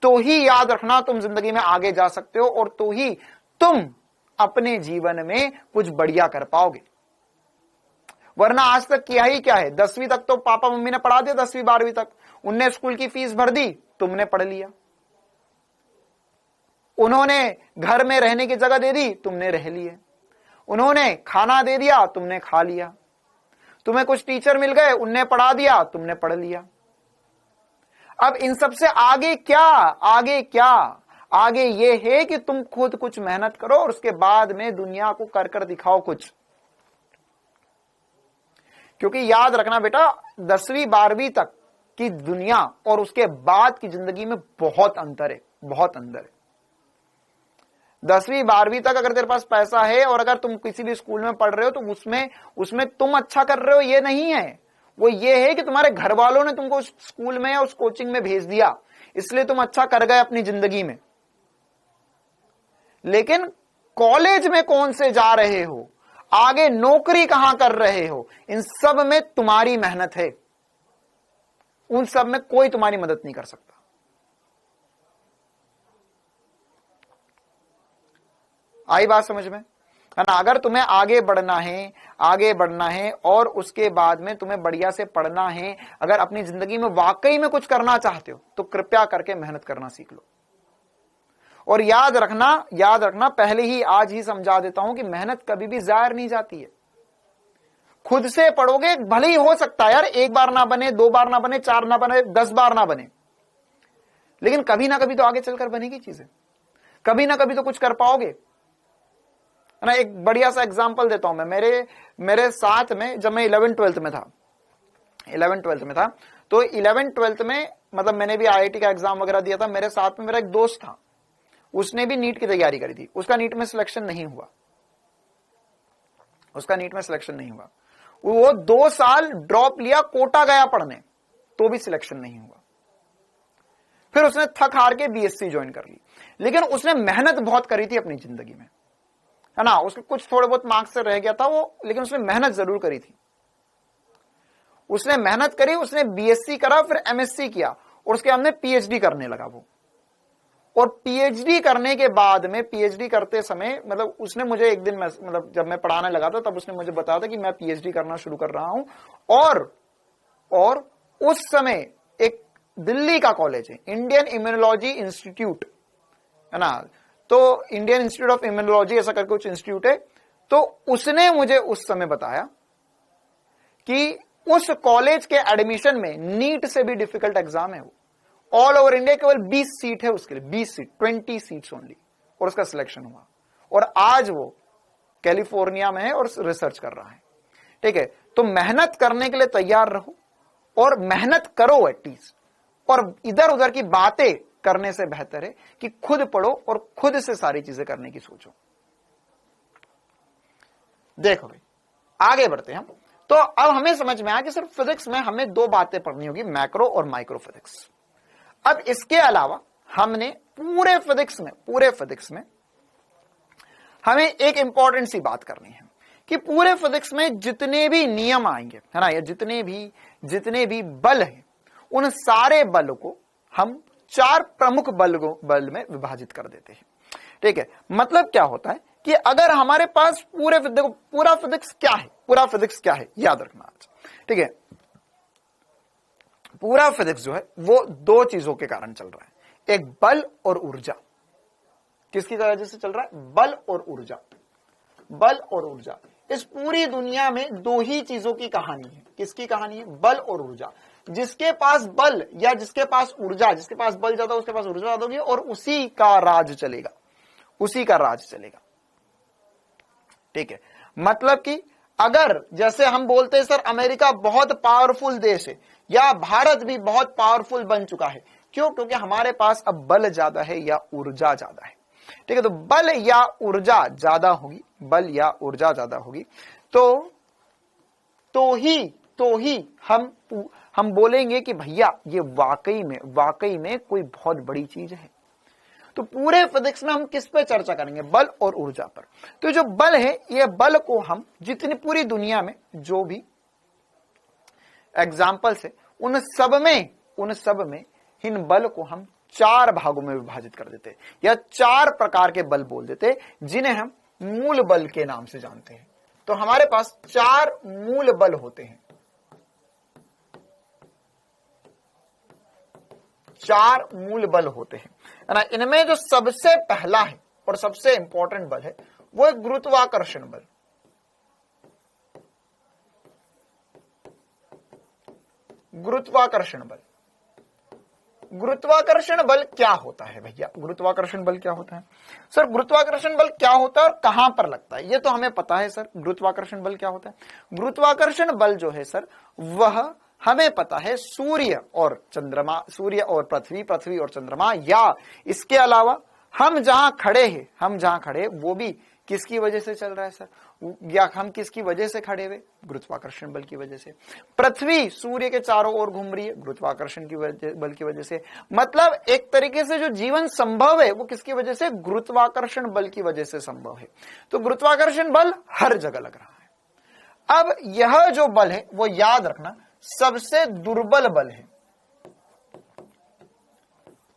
तो ही याद रखना तुम जिंदगी में आगे जा सकते हो, और तो ही तुम अपने जीवन में कुछ बढ़िया कर पाओगे। वरना आज तक किया ही क्या है? 10वीं तक तो पापा मम्मी ने पढ़ा दिया, 10वीं 12वीं तक उनने स्कूल की फीस भर दी, तुमने पढ़ लिया। उन्होंने घर में रहने की जगह दे दी, तुमने रह लिए। उन्होंने खाना दे दिया, तुमने खा लिया। तुम्हें कुछ टीचर मिल गए, उनने पढ़ा दिया, तुमने पढ़ लिया। अब इन सब से आगे क्या? आगे ये है कि तुम खुद कुछ मेहनत करो और उसके बाद में दुनिया को कर दिखाओ कुछ। क्योंकि याद रखना बेटा, 10वीं 12वीं तक की दुनिया और उसके बाद की जिंदगी में बहुत अंतर है, बहुत अंतर है। 10वीं 12वीं तक अगर तेरे पास पैसा है और अगर तुम किसी भी स्कूल में पढ़ रहे हो, तो उसमें तुम अच्छा कर रहे हो ये नहीं है। वो ये है कि तुम्हारे घर वालों ने तुमको उस स्कूल में या उस कोचिंग में भेज दिया, इसलिए तुम अच्छा कर गए अपनी जिंदगी में। लेकिन कॉलेज में कौन से जा रहे हो, आगे नौकरी कहां कर रहे हो, इन सब में तुम्हारी मेहनत है। उन सब में कोई तुम्हारी मदद नहीं कर सकता। आई बात समझ में? है ना? अगर तुम्हें आगे बढ़ना है और उसके बाद में तुम्हें बढ़िया से पढ़ना है, अगर अपनी जिंदगी में वाकई में कुछ करना चाहते हो, तो कृपया करके मेहनत करना सीख लो। और याद रखना, पहले ही आज ही समझा देता हूं कि मेहनत कभी भी जाहिर नहीं जाती है। खुद से पढ़ोगे, भले ही हो सकता है यार 1 बार ना बने, 2 बार ना बने, 4 ना बने, 10 बार ना बने, लेकिन कभी ना कभी तो आगे चलकर बनेगी चीजें। कभी ना कभी तो कुछ कर पाओगे, है ना? एक बढ़िया सा एग्जांपल देता हूं मैं। मेरे साथ में जब मैं 11th 12th में था, तो 11th 12th में मतलब मैंने भी IIT का एग्जाम वगैरह दिया था। मेरे साथ में मेरा एक दोस्त था, उसने भी नीट की तैयारी करी थी। उसका नीट में सिलेक्शन नहीं हुआ। वो 2 साल ड्रॉप लिया, कोटा गया पढ़ने, तो भी सिलेक्शन नहीं हुआ। फिर उसने थक हार के BSc ज्वाइन कर ली। लेकिन उसने मेहनत बहुत करी थी अपनी जिंदगी में, है ना? उसके कुछ थोड़े बहुत मार्क्स से रह गया था वो, लेकिन उसने मेहनत जरूर करी थी। उसने मेहनत करी, उसने BSc करा, फिर MSc किया, और उसके बाद में PhD करने लगा वो। और PhD करने के बाद में, PhD करते समय, मतलब उसने मुझे एक दिन, मतलब जब मैं पढ़ाने लगा था, तब उसने मुझे बताया था कि मैं PhD करना शुरू कर रहा हूं। और उस समय एक दिल्ली का कॉलेज है, इंडियन इम्यूनोलॉजी इंस्टीट्यूट, है ना? तो इंडियन इंस्टीट्यूट ऑफ इम्यूनोलॉजी ऐसा करके कुछ इंस्टीट्यूट है। तो उसने मुझे उस समय बताया कि उस कॉलेज के एडमिशन में नीट से भी डिफिकल्ट एग्जाम है वो। ऑल ओवर इंडिया केवल 20 सीट है उसके लिए, 20 सीट, 20 सीट्स ओनली, और उसका सिलेक्शन हुआ। और आज वो कैलिफोर्निया में है और रिसर्च कर रहा है। ठीक है? तो मेहनत करने के लिए तैयार रहो और मेहनत करो एटलीस्ट। और इधर उधर की बातें करने से बेहतर है कि खुद पढ़ो और खुद से सारी चीजें करने की सोचो। देखो भाई, आगे बढ़ते हैं हम। तो अब हमें समझ में आया कि सिर्फ फिजिक्स में हमें 2 बातें पढ़नी होगी, मैक्रो और माइक्रो फिजिक्स। अब इसके अलावा हमने पूरे फिजिक्स में हमें एक इंपॉर्टेंट सी बात करनी है कि पूरे फिजिक्स में जितने भी नियम आएंगे, है ना, या जितने भी बल हैं, उन सारे बल को हम 4 प्रमुख बल में विभाजित कर देते हैं। ठीक है? मतलब क्या होता है कि अगर हमारे पास पूरा फिजिक्स क्या है, याद रखना आज। ठीक है? पूरा फिजिक्स जो है वो 2 चीजों के कारण चल रहा है, एक बल और ऊर्जा। किसकी वजह से चल रहा है? बल और ऊर्जा। इस पूरी दुनिया में 2 ही चीजों की कहानी है। किसकी कहानी है? बल और ऊर्जा। जिसके पास बल या जिसके पास ऊर्जा, जिसके पास बल ज्यादा उसके पास ऊर्जा ज्यादा होगी, और उसी का राज चलेगा। ठीक है? मतलब कि अगर जैसे हम बोलते हैं सर अमेरिका बहुत पावरफुल देश है या भारत भी बहुत पावरफुल बन चुका है, क्यों? क्योंकि हमारे पास अब बल ज्यादा है या ऊर्जा ज्यादा है। ठीक है, तो बल या ऊर्जा ज्यादा होगी, बल या ऊर्जा ज्यादा होगी तो ही हम बोलेंगे कि भैया ये वाकई में कोई बहुत बड़ी चीज है। तो पूरे फिजिक्स में हम किस पे चर्चा करेंगे? बल और ऊर्जा पर। तो जो बल है, ये बल को हम जितनी पूरी दुनिया में जो भी एग्जाम्पल्स है उन सब में इन बल को हम 4 भागों में विभाजित कर देते हैं या 4 प्रकार के बल बोल देते हैं, जिन्हें हम मूल बल के नाम से जानते हैं। तो हमारे पास 4 मूल बल होते हैं, 4 मूल बल होते हैं, है ना। इनमें जो सबसे पहला है और सबसे इंपॉर्टेंट बल है वो है गुरुत्वाकर्षण बल। गुरुत्वाकर्षण बल क्या होता है भैया? गुरुत्वाकर्षण बल क्या होता है सर? गुरुत्वाकर्षण बल क्या होता है और कहां पर लगता है, ये तो हमें पता है सर। गुरुत्वाकर्षण बल क्या होता है? गुरुत्वाकर्षण बल जो है सर, वह हमें पता है सूर्य और चंद्रमा, सूर्य और पृथ्वी और चंद्रमा, या इसके अलावा हम जहां खड़े वो भी किसकी वजह से चल रहा है सर? या हम किसकी वजह से खड़े हुए? गुरुत्वाकर्षण बल की वजह से। पृथ्वी सूर्य के चारों ओर घूम रही है, गुरुत्वाकर्षण बल की वजह से। मतलब एक तरीके से जो जीवन संभव है वो किसकी वजह से? गुरुत्वाकर्षण बल की वजह से संभव है। तो गुरुत्वाकर्षण बल हर जगह लग रहा है। अब यह जो बल है वो याद रखना सबसे दुर्बल बल है।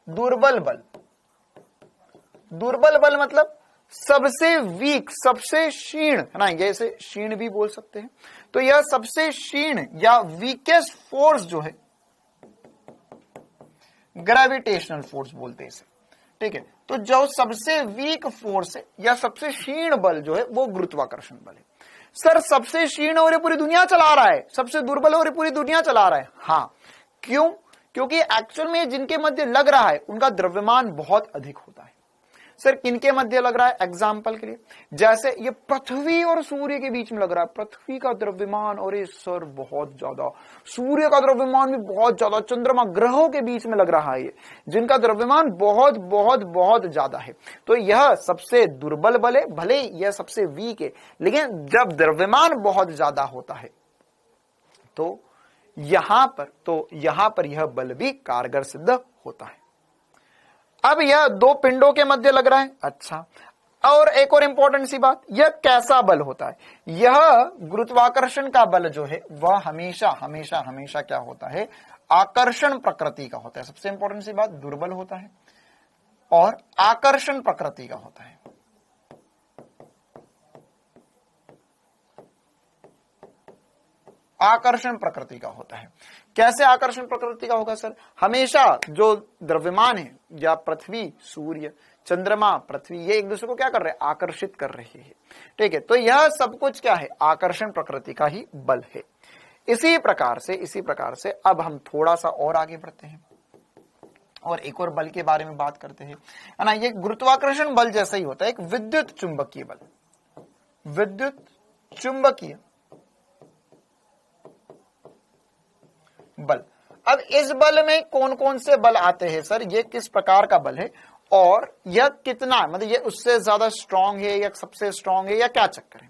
दुर्बल बल मतलब सबसे वीक, सबसे क्षीण, है ना, जैसे क्षीण भी बोल सकते हैं। तो यह सबसे क्षीण या वीकेस्ट फोर्स जो है, ग्रेविटेशनल फोर्स बोलते हैं इसे। ठीक है, तो जो सबसे वीक फोर्स है या सबसे क्षीण बल जो है वो गुरुत्वाकर्षण बल है। सर सबसे क्षीण और पूरी दुनिया चला रहा है, सबसे दुर्बल और पूरी दुनिया चला रहा है। हाँ, क्यों? क्योंकि एक्चुअल में जिनके मध्य लग रहा है उनका द्रव्यमान बहुत अधिक होता है। सर किनके मध्य लग रहा है? एग्जाम्पल के लिए जैसे ये पृथ्वी और सूर्य के बीच में लग रहा है। पृथ्वी का द्रव्यमान और ये सर बहुत ज्यादा, सूर्य का द्रव्यमान भी बहुत ज्यादा, चंद्रमा ग्रहों के बीच में लग रहा है ये, जिनका द्रव्यमान बहुत बहुत बहुत ज्यादा है। तो यह सबसे दुर्बल बल है, भले यह सबसे वीक है, लेकिन जब द्रव्यमान बहुत ज्यादा होता है तो यहां पर यह बल भी कारगर सिद्ध होता है। अब यह 2 पिंडों के मध्य लग रहा है। अच्छा, और एक और इंपॉर्टेंट सी बात, यह कैसा बल होता है? यह गुरुत्वाकर्षण का बल जो है वह हमेशा क्या होता है? आकर्षण प्रकृति का होता है। सबसे इंपॉर्टेंट सी बात, दुर्बल होता है और आकर्षण प्रकृति का होता है। आकर्षण प्रकृति का होता है। कैसे आकर्षण प्रकृति का होगा सर? हमेशा जो द्रव्यमान है या पृथ्वी, सूर्य, चंद्रमा, पृथ्वी, ये एक दूसरे को क्या कर रहे हैं? आकर्षित कर रहे हैं। ठीक है, तो यह सब कुछ क्या है? आकर्षण प्रकृति का ही बल है। इसी प्रकार से अब हम थोड़ा सा और आगे बढ़ते हैं और एक और बल के बारे में बात करते हैं, है ना। ये गुरुत्वाकर्षण बल जैसा ही होता है, एक विद्युत चुंबकीय बल। विद्युत चुंबकीय बल। अब इस बल में कौन कौन से बल आते हैं सर? ये किस प्रकार का बल है और यह कितना, मतलब ये उससे ज्यादा स्ट्रांग है या सबसे स्ट्रांग है या क्या चक्कर है?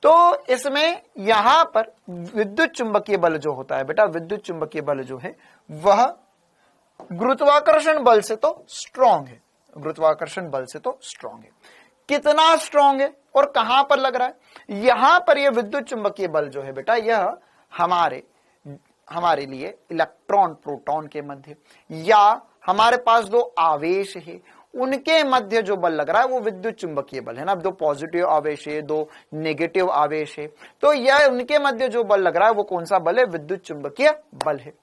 तो इसमें यहां पर विद्युत चुंबकीय बल जो होता है बेटा, विद्युत चुंबकीय बल जो है वह गुरुत्वाकर्षण बल से तो स्ट्रांग है। गुरुत्वाकर्षण बल से तो स्ट्रांग है। कितना स्ट्रांग है और कहां पर लग रहा है? यहां पर यह विद्युत चुंबकीय बल जो है बेटा, यह हमारे लिए इलेक्ट्रॉन प्रोटॉन के मध्य या हमारे पास 2 आवेश है उनके मध्य जो बल लग रहा है वो विद्युत चुंबकीय बल है ना। 2 पॉजिटिव आवेश है, 2 नेगेटिव आवेश है, तो यह उनके मध्य जो बल लग रहा है वो कौन सा बल है? विद्युत चुंबकीय बल है।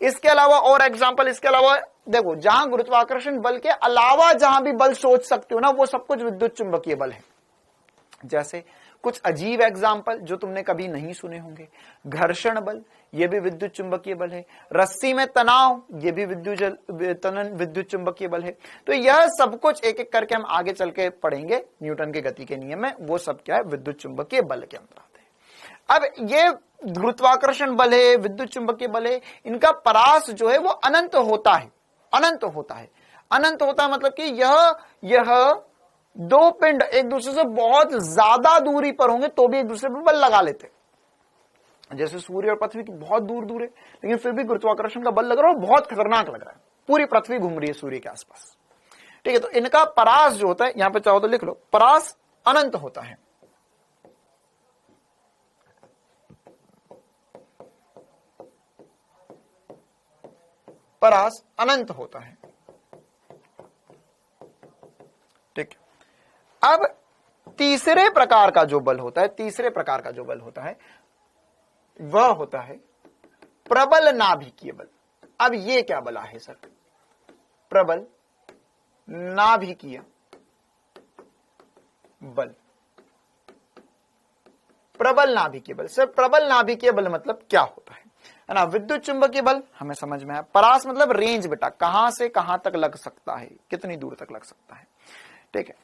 इसके अलावा और एग्जांपल, इसके अलावा देखो, जहां गुरुत्वाकर्षण बल के अलावा जहां भी बल सोच सकते हो ना, वो सब कुछ विद्युत चुंबकीय बल है। जैसे कुछ अजीब एग्जाम्पल जो तुमने कभी नहीं सुने होंगे, घर्षण बल, यह भी विद्युत चुंबकीय बल है। रस्सी में तनाव, यह भी विद्युत चुंबकीय बल है। तो यह सब कुछ एक एक करके हम आगे चल के पढ़ेंगे न्यूटन के गति के नियम में, वो सब क्या है? विद्युत चुंबकीय बल के अंदर आते हैं। अब ये गुरुत्वाकर्षण बल है, विद्युत चुंबकीय बल है, इनका परास जो है वो अनंत होता है, अनंत होता है, अनंत होता है। मतलब कि यह दो पिंड एक दूसरे से बहुत ज्यादा दूरी पर होंगे तो भी एक दूसरे पर बल लगा लेते। जैसे सूर्य और पृथ्वी की बहुत दूर दूर है, लेकिन फिर भी गुरुत्वाकर्षण का बल लग रहा है, बहुत खतरनाक लग रहा है, पूरी पृथ्वी घूम रही है सूर्य के आसपास। ठीक है, तो इनका परास जो होता है, यहां पे चाहो तो लिख लो, परास अनंत होता है। परास अनंत होता है। ठीक है, अब तीसरे प्रकार का जो बल होता है, तीसरे प्रकार का जो बल होता है वह होता है प्रबल नाभिकीय बल। अब ये क्या बला है सर? प्रबल नाभिकीय बल। प्रबल नाभिकीय बल सर, प्रबल नाभिकीय बल मतलब क्या होता है ना? विद्युत चुंबकीय बल हमें समझ में आया। परास मतलब रेंज बेटा, कहां से कहां तक लग सकता है, कितनी दूर तक लग सकता है। ठीक है,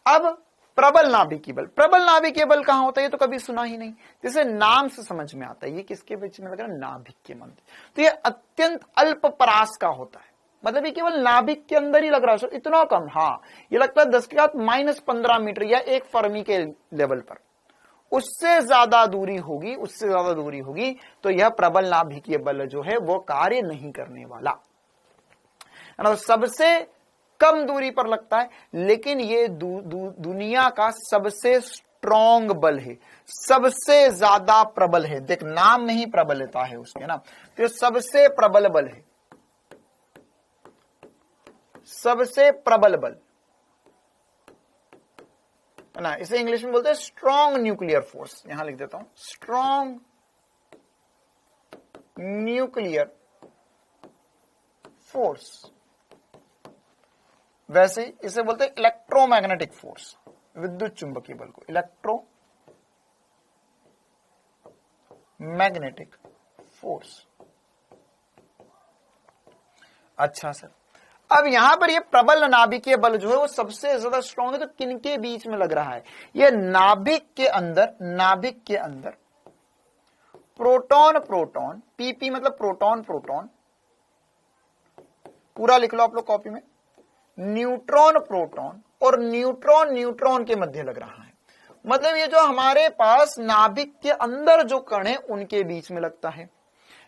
अब प्रबल नाभिकीय बल, प्रबल नाभिकीय बल कहां होता है? ये तो कभी सुना ही नहीं, जैसे नाम से समझ में आता है ये किसके बीच में लग रहा है, नाभिक के मध्य। तो ये अत्यंत अल्प परास का होता है, मतलब ये केवल नाभिक के अंदर ही लग रहा है, इतना कम। हाँ, ये लगता है 10⁻⁻15 मीटर या 1 फर्मी के लेवल पर। उससे ज्यादा दूरी होगी, उससे ज्यादा दूरी होगी तो यह प्रबल नाभिकीय बल जो है वो कार्य नहीं करने वाला है ना। सबसे कम दूरी पर लगता है, लेकिन ये दुनिया का सबसे स्ट्रॉन्ग बल है, सबसे ज्यादा प्रबल है। देख, नाम में ही प्रबलता है उसके ना, तो सबसे प्रबल बल है, सबसे प्रबल बल है ना। इसे इंग्लिश में बोलते हैं स्ट्रॉन्ग न्यूक्लियर फोर्स। यहां लिख देता हूं, स्ट्रॉन्ग न्यूक्लियर फोर्स। वैसे इसे बोलते हैं इलेक्ट्रोमैग्नेटिक फोर्स, विद्युत चुंबकीय बल को इलेक्ट्रोमैग्नेटिक फोर्स। अच्छा सर, अब यहां पर ये प्रबल नाभिकीय बल जो है वो सबसे ज्यादा स्ट्रॉन्ग है, तो किनके बीच में लग रहा है? ये नाभिक के अंदर, नाभिक के अंदर प्रोटॉन प्रोटॉन, पीपी मतलब प्रोटॉन प्रोटॉन, पूरा लिख लो आप लोग कॉपी में, न्यूट्रॉन प्रोटॉन और न्यूट्रॉन न्यूट्रॉन के मध्य लग रहा है। मतलब ये जो हमारे पास नाभिक के अंदर जो कण है उनके बीच में लगता है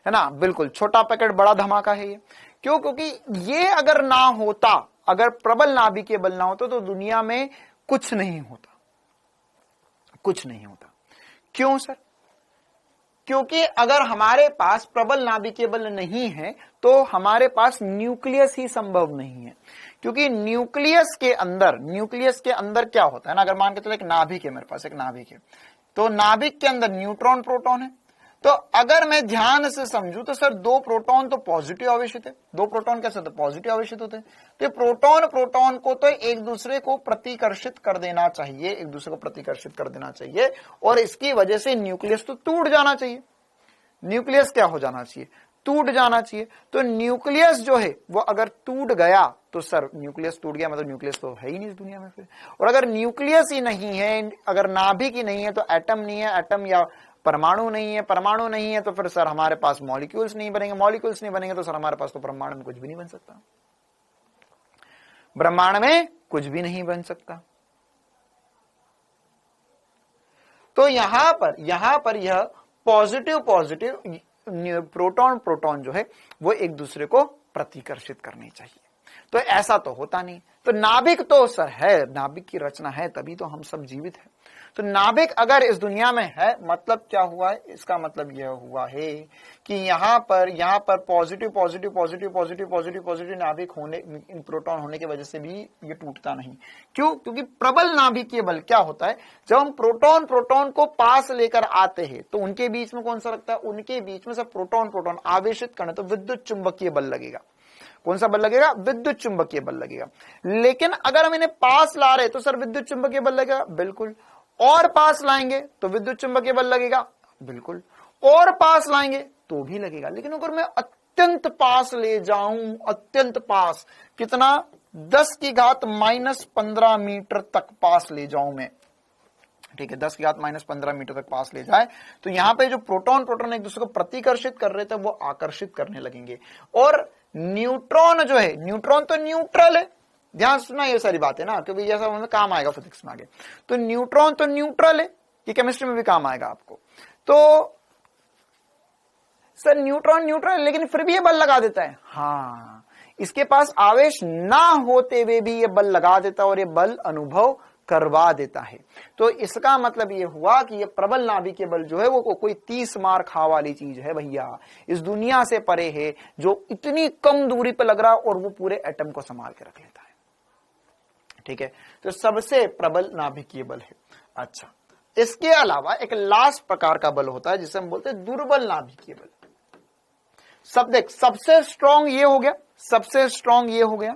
ना। बिल्कुल छोटा पैकेट बड़ा धमाका है ये। क्यों? क्योंकि ये अगर ना होता, अगर प्रबल नाभिकीय बल ना होता तो दुनिया में कुछ नहीं होता, कुछ नहीं होता। क्यों सर? क्योंकि अगर हमारे पास प्रबल नाभिकीय बल नहीं है तो हमारे पास न्यूक्लियस ही संभव नहीं है। क्योंकि न्यूक्लियस के अंदर क्या होता है ना, अगर मान के चलो एक नाभिक है, मेरे पास एक नाभिक है, तो नाभिक के अंदर न्यूट्रॉन प्रोटॉन है। तो अगर मैं ध्यान से समझूं तो सर दो प्रोटॉन तो पॉजिटिव आवेशित है, दो प्रोटॉन कैसे होते? पॉजिटिव आवेशित होते हैं। तो प्रोटॉन प्रोटॉन को तो एक दूसरे को प्रतिकर्षित कर देना चाहिए, एक दूसरे को प्रतिकर्षित कर देना चाहिए, और इसकी वजह से न्यूक्लियस तो टूट जाना चाहिए। न्यूक्लियस क्या हो जाना चाहिए? टूट जाना चाहिए। तो न्यूक्लियस जो है वो अगर टूट गया तो सर न्यूक्लियस टूट गया, मतलब न्यूक्लियस तो है ही नहीं इस दुनिया में फिर। और अगर न्यूक्लियस ही नहीं है, अगर नाभिक ही नहीं है, तो एटम नहीं है, एटम या परमाणु नहीं है, परमाणु नहीं है तो फिर सर हमारे पास मॉलिक्यूल्स नहीं बनेंगे, मॉलिक्यूल्स नहीं बनेंगे तो सर हमारे पास तो ब्रह्मांड में कुछ भी नहीं बन सकता, ब्रह्मांड में कुछ भी नहीं बन सकता। तो यहां पर यह पॉजिटिव पॉजिटिव प्रोटॉन प्रोटॉन जो है वो एक दूसरे को प्रतिकर्षित करने चाहिए। तो ऐसा तो होता नहीं। तो नाभिक तो सर है, नाभिक की रचना है तभी तो हम सब जीवित हैं। तो नाभिक अगर इस दुनिया में है, मतलब क्या हुआ है? इसका मतलब यह हुआ है कि यहां पर positive positive positive positive positive positive नाभिक होने, प्रोटॉन होने की वजह से भी ये टूटता नहीं। क्यों? क्योंकि प्रबल नाभिकीय बल क्या होता है, जब हम प्रोटॉन प्रोटॉन को पास लेकर आते हैं तो उनके बीच में कौन सा लगता है? उनके बीच में सब प्रोटॉन प्रोटॉन आवेशित करने, तो विद्युत चुंबकीय बल लगेगा। कौन सा बल लगेगा? विद्युत चुंबकीय बल लगेगा। लेकिन अगर हम इन्हें पास ला रहे तो सर विद्युत चुंबकीय बल लगेगा, बिल्कुल। और पास लाएंगे तो विद्युत चुंबकीय बल लगेगा, बिल्कुल। और पास लाएंगे तो भी लगेगा। लेकिन अगर मैं अत्यंत पास ले जाऊं, अत्यंत पास, कितना? 10⁻⁻15 मीटर तक पास ले जाऊं मैं, ठीक है, 10⁻⁻15 मीटर तक पास ले जाए तो यहां पे जो प्रोटॉन प्रोटॉन एक दूसरे को प्रतिकर्षित कर रहे थे वो आकर्षित करने लगेंगे। और न्यूट्रॉन जो है, न्यूट्रॉन तो न्यूट्रल है, ध्यान सुनना ये सारी बातें ना, क्योंकि ये सब हमें काम आएगा फिजिक्स में आगे। तो न्यूट्रॉन तो न्यूट्रल है, ये केमिस्ट्री में भी काम आएगा आपको। तो सर न्यूट्रॉन न्यूट्रल लेकिन फिर भी ये बल लगा देता है। हाँ, इसके पास आवेश ना होते हुए भी ये बल लगा देता है और ये बल अनुभव करवा देता है। तो इसका मतलब ये हुआ कि ये प्रबल नाभिकीय बल जो है वो कोई 30 मार खा वाली चीज है भैया, इस दुनिया से परे है, जो इतनी कम दूरी पर लग रहा और वो पूरे एटम को संभाल के रख लेता है। ठीक है, तो सबसे प्रबल नाभिकीय बल है। अच्छा, इसके अलावा एक लास्ट प्रकार का बल होता है जिसे हम बोलते हैं दुर्बल नाभिकीय बल। सबसे स्ट्रॉन्ग ये हो गया, सबसे स्ट्रॉन्ग ये हो गया,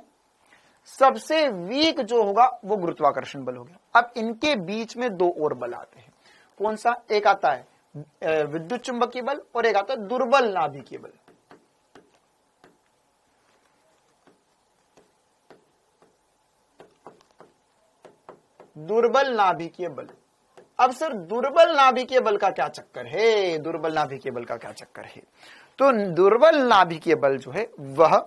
सबसे वीक जो होगा वो गुरुत्वाकर्षण बल हो गया। अब इनके बीच में दो और बल आते हैं। कौन सा? एक आता है विद्युत चुंबकीय बल और एक आता है दुर्बल नाभिकीय बल। दुर्बल नाभिकीय बल। अब सर दुर्बल नाभिकीय बल का क्या चक्कर है? दुर्बल नाभिकीय बल का क्या चक्कर है? तो दुर्बल नाभिकीय बल जो है वह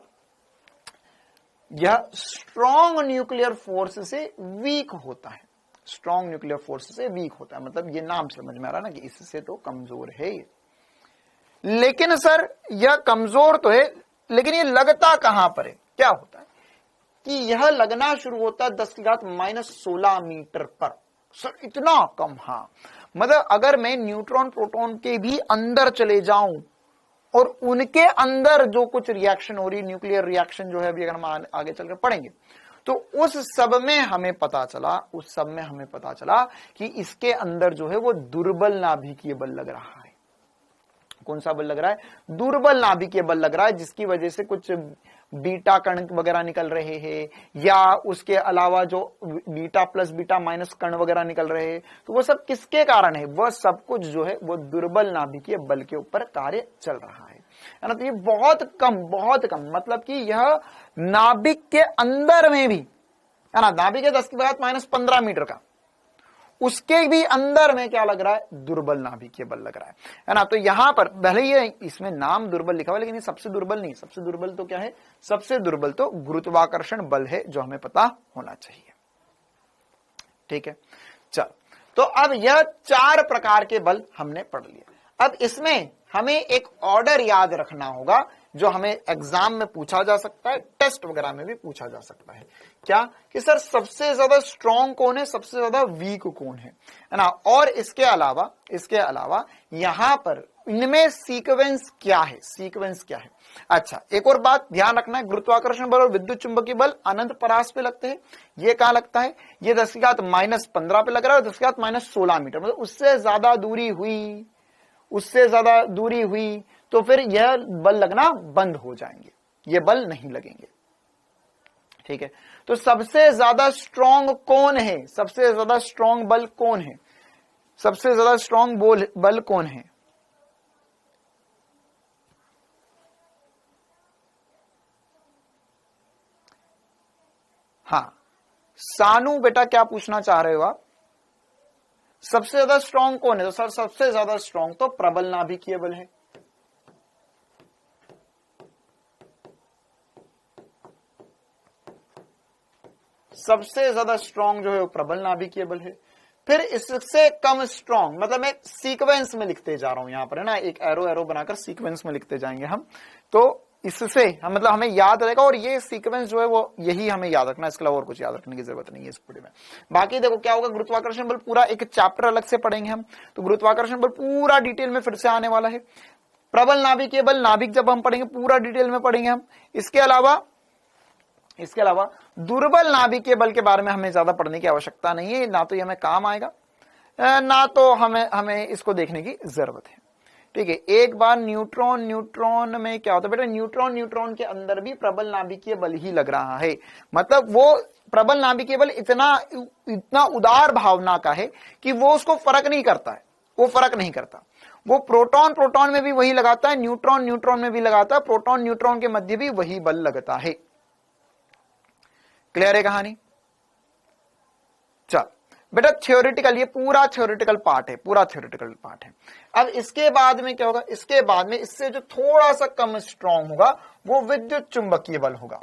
यह स्ट्रॉन्ग न्यूक्लियर फोर्स से वीक होता है। स्ट्रॉन्ग न्यूक्लियर फोर्स से वीक होता है, मतलब ये नाम समझ में आ रहा ना कि इससे तो कमजोर है। लेकिन सर यह कमजोर तो है, लेकिन ये लगता कहां पर है? क्या होता है कि यह लगना शुरू होता है 10⁻16 मीटर पर। सर इतना कम? हाँ, मतलब अगर मैं न्यूट्रॉन प्रोटॉन के भी अंदर चले जाऊं और उनके अंदर जो कुछ रिएक्शन हो रही, न्यूक्लियर रिएक्शन जो है, अभी अगर हम आगे चलकर पढ़ेंगे तो उस सब में हमें पता चला कि इसके अंदर जो है वो दुर्बल नाभिकीय बल लग रहा है। कौन सा बल लग रहा है? दुर्बल नाभिकीय बल लग रहा है, जिसकी वजह से कुछ बीटा कण वगैरह निकल रहे हैं, या उसके अलावा जो बीटा प्लस बीटा माइनस कण वगैरह निकल रहे हैं। तो वो सब किसके कारण है? वह सब कुछ जो है वो दुर्बल नाभिकीय बल के ऊपर कार्य चल रहा है ना। तो ये बहुत कम, मतलब कि यह नाभिक के अंदर में भी है ना, नाभिक है 10⁻⁻15 मीटर का, उसके भी अंदर में क्या लग रहा है? दुर्बल नाभिकीय बल लग रहा है ना। तो यहां पर भले ही इसमें नाम दुर्बल लिखा हुआ, लेकिन ये सबसे दुर्बल नहीं। सबसे दुर्बल तो क्या है? सबसे दुर्बल तो गुरुत्वाकर्षण बल है, जो हमें पता होना चाहिए। ठीक है, चल, तो अब यह 4 प्रकार के बल हमने पढ़ लिया। अब इसमें हमें एक ऑर्डर याद रखना होगा, जो हमें एग्जाम में पूछा जा सकता है, टेस्ट वगैरह में भी पूछा जा सकता है। क्या? कि सर सबसे ज्यादा स्ट्रॉन्ग कौन है, सबसे ज्यादा वीक कौन है ना। और इसके अलावा यहां पर इनमें सीक्वेंस क्या है? सीक्वेंस क्या है? अच्छा, एक और बात ध्यान रखना है, गुरुत्वाकर्षण बल और विद्युत चुंबकीय बल अनंत परास पे लगते हैं। ये कहां लगता है? ये 10⁻⁻15 पे लग रहा है, 10⁻16 मीटर, मतलब उससे ज्यादा दूरी हुई तो फिर यह बल लगना बंद हो जाएंगे, ये बल नहीं लगेंगे। ठीक है, तो सबसे ज्यादा स्ट्रॉन्ग कौन है? सबसे ज्यादा स्ट्रॉन्ग बल कौन है? सबसे ज्यादा स्ट्रॉन्ग बल कौन है? हाँ, सानू बेटा क्या पूछना चाह रहे हो आप? सबसे ज्यादा स्ट्रॉन्ग कौन है? तो सर सबसे ज्यादा स्ट्रॉन्ग तो प्रबल नाभिकीय बल है। सबसे ज्यादा स्ट्रॉन्ग जो है वो प्रबल नाभिकीय बल है। फिर इससे कम स्ट्रॉन्ग, मतलब मैं सीक्वेंस में लिखते जा रहा हूं यहां पर, है ना, एक एरो बनाकर सीक्वेंस में लिखते जाएंगे हम, तो इससे हम मतलब हमें याद रहेगा। और ये सीक्वेंस जो है वो यही हमें याद रखना, इसके अलावा और कुछ याद रखने की जरूरत नहीं है इस पूरे में। बाकी देखो क्या होगा, गुरुत्वाकर्षण बल पूरा एक चैप्टर अलग से पढ़ेंगे हम, तो गुरुत्वाकर्षण बल पूरा डिटेल में फिर से आने वाला है। प्रबल नाभिकीय बल, नाभिक जब हम पढ़ेंगे पूरा डिटेल में पढ़ेंगे हम। इसके अलावा दुर्बल नाभिकीय बल के बारे में हमें ज्यादा पढ़ने की आवश्यकता नहीं है, ना तो ये हमें काम आएगा, ना तो हमें इसको देखने की जरूरत है। ठीक है, एक बार न्यूट्रॉन में क्या होता है बेटा? न्यूट्रॉन के अंदर भी प्रबल नाभिकीय बल ही लग रहा है। मतलब वो प्रबल नाभिकीय बल इतना उदार भावना का है कि वो उसको फर्क नहीं करता है, वो फर्क नहीं करता। वो प्रोटॉन में भी वही लगाता है, न्यूट्रॉन में भी लगाता है, प्रोटॉन न्यूट्रॉन के मध्य भी वही बल लगता है। क्लियर है कहानी? चल, बेटा थ्योरेटिकल, ये पूरा थ्योरेटिकल पार्ट है, पूरा थ्योरेटिकल पार्ट है। अब इसके बाद में क्या होगा, इसके बाद में इससे जो थोड़ा सा कम स्ट्रांग होगा वो विद्युत चुंबकीय बल होगा।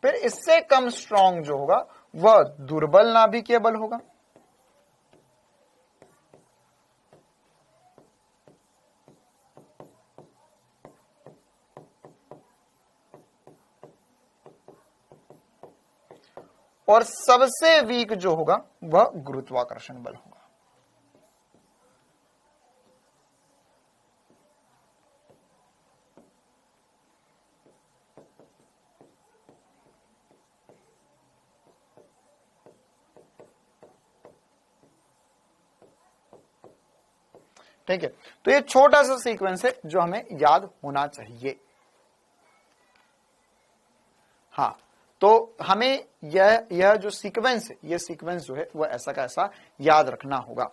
फिर इससे कम स्ट्रांग जो होगा वह दुर्बल नाभिकीय बल होगा। और सबसे वीक जो होगा वह गुरुत्वाकर्षण बल होगा। ठीक है, तो ये छोटा सा सीक्वेंस है जो हमें याद होना चाहिए। हाँ, तो हमें यह जो सीक्वेंस है, ये सीक्वेंस जो है वह ऐसा का ऐसा याद रखना होगा।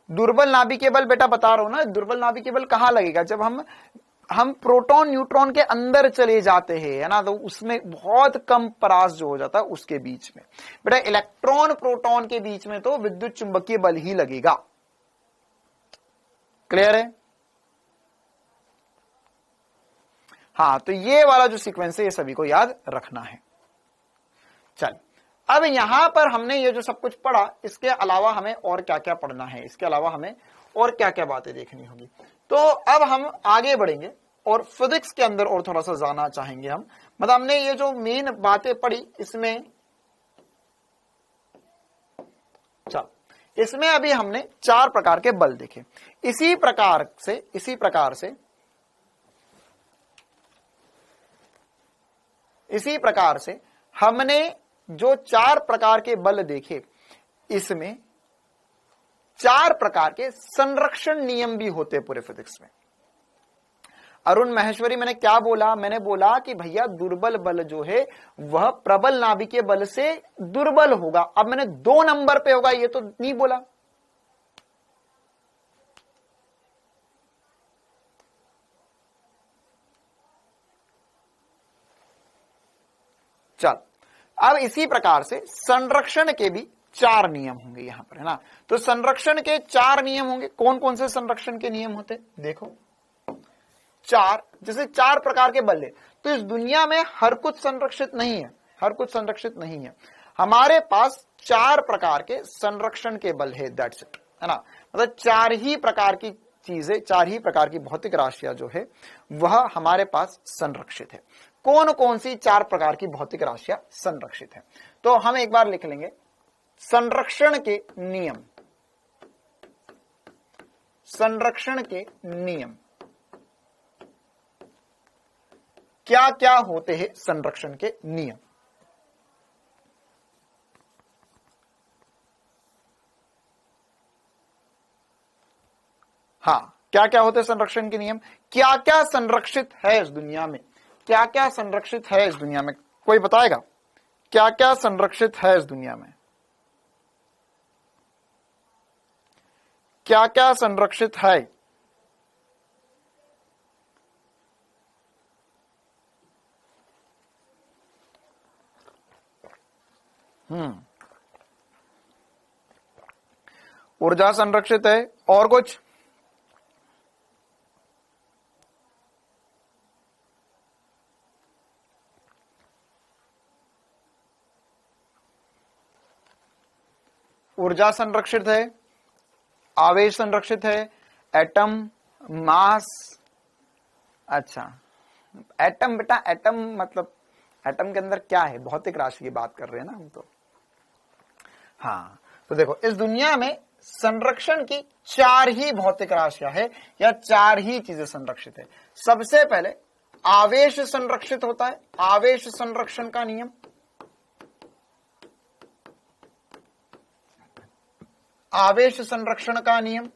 दुर्बल नाभिकीय बल बेटा बता रहा हूं ना, दुर्बल नाभिकीय बल कहां लगेगा, जब हम प्रोटॉन न्यूट्रॉन के अंदर चले जाते हैं, है ना, तो उसमें बहुत कम परास जो हो जाता है उसके बीच में। बेटा इलेक्ट्रॉन प्रोटॉन के बीच में तो विद्युत चुंबकीय बल ही लगेगा। क्लियर है? हाँ, तो ये वाला जो सीक्वेंस है ये सभी को याद रखना है। चल, अब यहां पर हमने ये जो सब कुछ पढ़ा, इसके अलावा हमें और क्या क्या पढ़ना है, इसके अलावा हमें और क्या क्या बातें देखनी होगी। तो अब हम आगे बढ़ेंगे और फिजिक्स के अंदर और थोड़ा सा जाना चाहेंगे हम। मतलब हमने ये जो मेन बातें पढ़ी इसमें, चल इसमें अभी हमने 4 प्रकार के बल देखे। इसी प्रकार से हमने जो 4 प्रकार के बल देखे, इसमें 4 प्रकार के संरक्षण नियम भी होते पूरे फिजिक्स में। अरुण महेश्वरी, मैंने क्या बोला, मैंने बोला कि भैया दुर्बल बल जो है वह प्रबल नाभिकीय बल से दुर्बल होगा। अब मैंने 2 नंबर पे होगा ये तो नहीं बोला। चल, अब इसी प्रकार से संरक्षण के भी 4 नियम होंगे यहां पर, है ना। तो संरक्षण के 4 नियम होंगे। कौन कौन से संरक्षण के नियम होते, देखो 4, जैसे 4 प्रकार के बल है, तो इस दुनिया में हर कुछ संरक्षित नहीं है, हर कुछ संरक्षित नहीं है। हमारे पास 4 प्रकार के संरक्षण के बल है, दैट्स इट, है ना। मतलब 4 ही प्रकार की चीजें, 4 ही प्रकार की भौतिक राशियां जो है वह हमारे पास संरक्षित है। कौन कौन सी 4 प्रकार की भौतिक राशियां संरक्षित है, तो हम एक बार लिख लेंगे। संरक्षण के नियम, संरक्षण के नियम क्या क्या होते हैं, संरक्षण के नियम। हाँ, क्या क्या होते हैं संरक्षण के नियम, क्या क्या संरक्षित है इस दुनिया में, क्या क्या संरक्षित है इस दुनिया में, कोई बताएगा क्या क्या संरक्षित है इस दुनिया में, क्या क्या संरक्षित है। ऊर्जा संरक्षित है, और कुछ, ऊर्जा संरक्षित है, आवेश संरक्षित है, एटम, मास। अच्छा, एटम बेटा, एटम मतलब एटम के अंदर क्या है, भौतिक राशि की बात कर रहे हैं ना हम तो। हाँ, तो देखो इस दुनिया में संरक्षण की 4 ही भौतिक राशियां है, या 4 ही चीजें संरक्षित है। सबसे पहले आवेश संरक्षित होता है, आवेश संरक्षण का नियम। आवेश संरक्षण का नियम,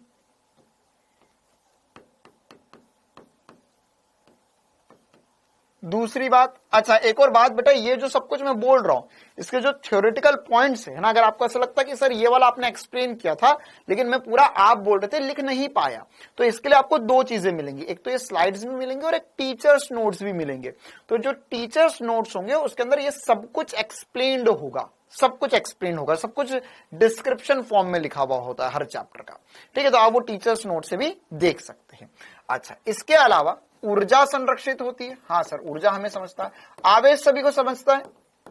दूसरी बात, अच्छा एक और बात बेटा, ये जो सब कुछ मैं बोल रहा हूं इसके जो थ्योरेटिकल पॉइंट्स है ना, अगर आपको ऐसा लगता है कि सर ये वाला आपने एक्सप्लेन किया था लेकिन मैं पूरा आप बोल रहे थे लिख नहीं पाया, तो इसके लिए आपको दो चीजें मिलेंगी, एक तो ये स्लाइड्स भी मिलेंगे और एक टीचर्स नोट्स भी मिलेंगे। तो जो टीचर्स नोट्स होंगे उसके अंदर ये सब कुछ एक्सप्लेन्ड होगा, सब कुछ एक्सप्लेन होगा, सब कुछ डिस्क्रिप्शन फॉर्म में लिखा हुआ होता है हर चैप्टर का, ठीक है। तो आप वो टीचर्स नोट से भी देख सकते हैं। अच्छा, इसके अलावा ऊर्जा संरक्षित होती है, हाँ सर ऊर्जा हमें समझता है। आवेश सभी को समझता है,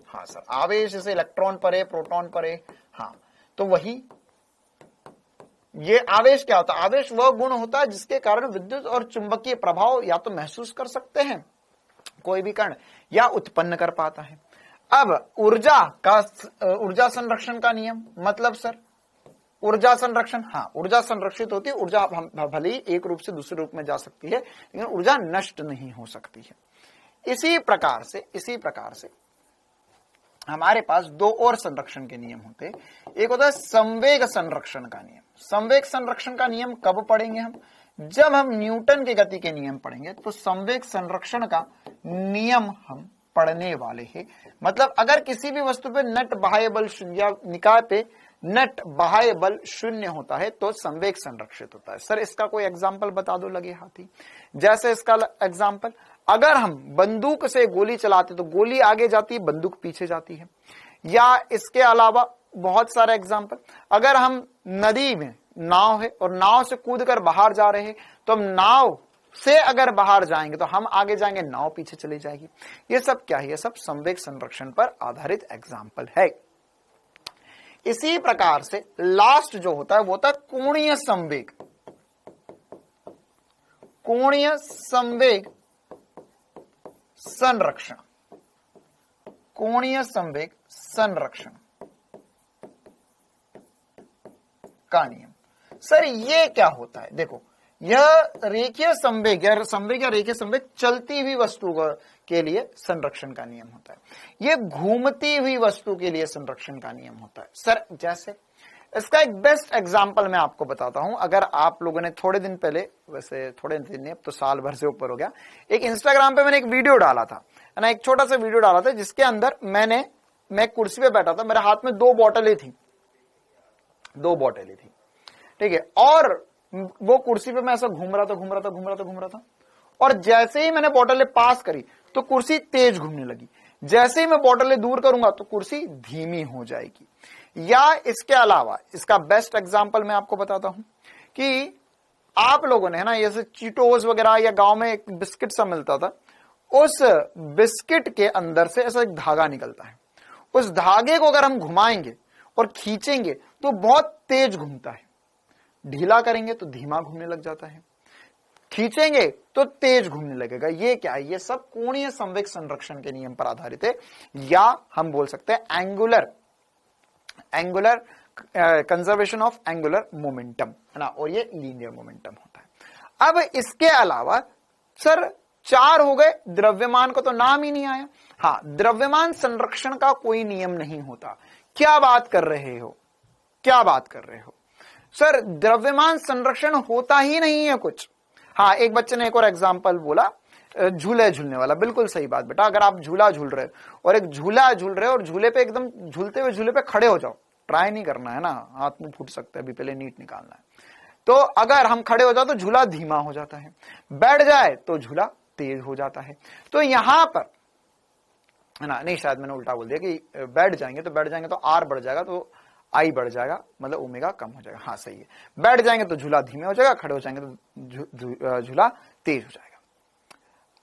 हाँ सर आवेश जैसे इलेक्ट्रॉन परे प्रोटॉन परे, हाँ तो वही ये आवेश क्या होता है, आवेश वह गुण होता है जिसके कारण विद्युत और चुंबकीय प्रभाव या तो महसूस कर सकते हैं कोई भी कण या उत्पन्न कर पाता है। अब ऊर्जा संरक्षण का नियम मतलब सर ऊर्जा संरक्षण, हाँ ऊर्जा संरक्षित होती है, ऊर्जा भले ही एक रूप से दूसरे रूप में जा सकती है लेकिन ऊर्जा नष्ट नहीं हो सकती है। इसी प्रकार से हमारे पास दो और संरक्षण के नियम होते हैं। एक होता है संवेग संरक्षण का नियम। संवेग संरक्षण का नियम कब पढ़ेंगे हम, जब हम न्यूटन के गति के नियम पढ़ेंगे तो संवेग संरक्षण का नियम हम पढ़ने वाले हैं। मतलब अगर किसी भी वस्तु पे नेट बाह्य बल शून्य या निकाय पे नेट बाह्य बल शून्य होता है तो संवेग संरक्षित होता है। सर इसका कोई एग्जाम्पल बता दो लगे हाथी। जैसे इसका एग्जाम्पल, अगर हम बंदूक से गोली चलाते तो गोली आगे जाती है, बंदूक पीछे जाती है। या इसके अलावा बहुत सारे एग्जाम्पल, अगर हम नदी में नाव है और नाव से कूद कर बाहर जा रहे हैं तो हम नाव से अगर बाहर जाएंगे तो हम आगे जाएंगे, नाव पीछे चली जाएगी। ये सब क्या है, ये सब संवेग संरक्षण पर आधारित एग्जाम्पल है। इसी प्रकार से लास्ट जो होता है वो होता है कोणीय संवेग। कोणीय संवेग संरक्षण, कोणीय संवेग संरक्षण का नियम। सर ये क्या होता है, देखो यह रेखीय संवेग या रेखीय संवेग चलती हुई वस्तु के लिए संरक्षण का नियम होता है। यह घूमती हुई वस्तु के लिए संरक्षण का नियम होता है। सर जैसे इसका एक बेस्ट एग्जांपल मैं आपको बताता हूं। अगर आप लोगों ने थोड़े दिन पहले, वैसे थोड़े दिन नहीं अब तो साल भर से ऊपर हो गया, एक इंस्टाग्राम पे मैंने एक वीडियो डाला था ना, एक छोटा सा वीडियो डाला था जिसके अंदर मैं कुर्सी पे बैठा था, मेरे हाथ में दो बोतलें थी, ठीक है, और वो कुर्सी पे मैं ऐसा घूम रहा था और जैसे ही मैंने बोतलें पास करी तो कुर्सी तेज घूमने लगी। जैसे ही मैं बोतलें दूर करूंगा तो कुर्सी धीमी हो जाएगी। या इसके अलावा इसका बेस्ट एग्जांपल मैं आपको बताता हूं कि आप लोगों ने ना जैसे चीटोस वगैरह या गांव में एक बिस्किट सा मिलता था, उस बिस्किट के अंदर से ऐसा एक धागा निकलता है। उस धागे को अगर हम घुमाएंगे और खींचेंगे तो बहुत तेज घूमता है, ढीला करेंगे तो धीमा घूमने लग जाता है, खींचेंगे तो तेज घूमने लगेगा। ये क्या है, ये सब कोणीय संवेग संरक्षण के नियम पर आधारित है, या हम बोल सकते हैं angular conservation of angular momentum, है ना, और ये लीनियर मोमेंटम होता है। अब इसके अलावा सर 4 हो गए, द्रव्यमान का तो नाम ही नहीं आया। हाँ, द्रव्यमान संरक्षण का कोई नियम नहीं होता। क्या बात कर रहे हो सर, द्रव्यमान संरक्षण होता ही नहीं है कुछ। हाँ, एक बच्चे ने एक और एग्जांपल बोला, झूलने वाला, बिल्कुल सही बात बेटा। अगर आप झूला झूल रहे हो और एक झूला झूल रहे हो और झूले पे एकदम झूलते हुए झूले पे खड़े हो जाओ, ट्राई नहीं करना है ना, हाथ में फूट सकता है, अभी पहले नीट निकालना है। तो अगर हम खड़े हो जाओ तो झूला धीमा हो जाता है, बैठ जाए तो झूला तेज हो जाता है। तो यहां पर है ना, नहीं शायद मैंने उल्टा बोल दिया कि बैठ जाएंगे तो आर बढ़ जाएगा तो आई बढ़ जाएगा, मतलब ओमेगा कम हो जाएगा। हाँ सही है, बैठ जाएंगे तो झूला धीमे हो जाएगा, खड़े हो जाएंगे तो झूला तेज हो जाएगा।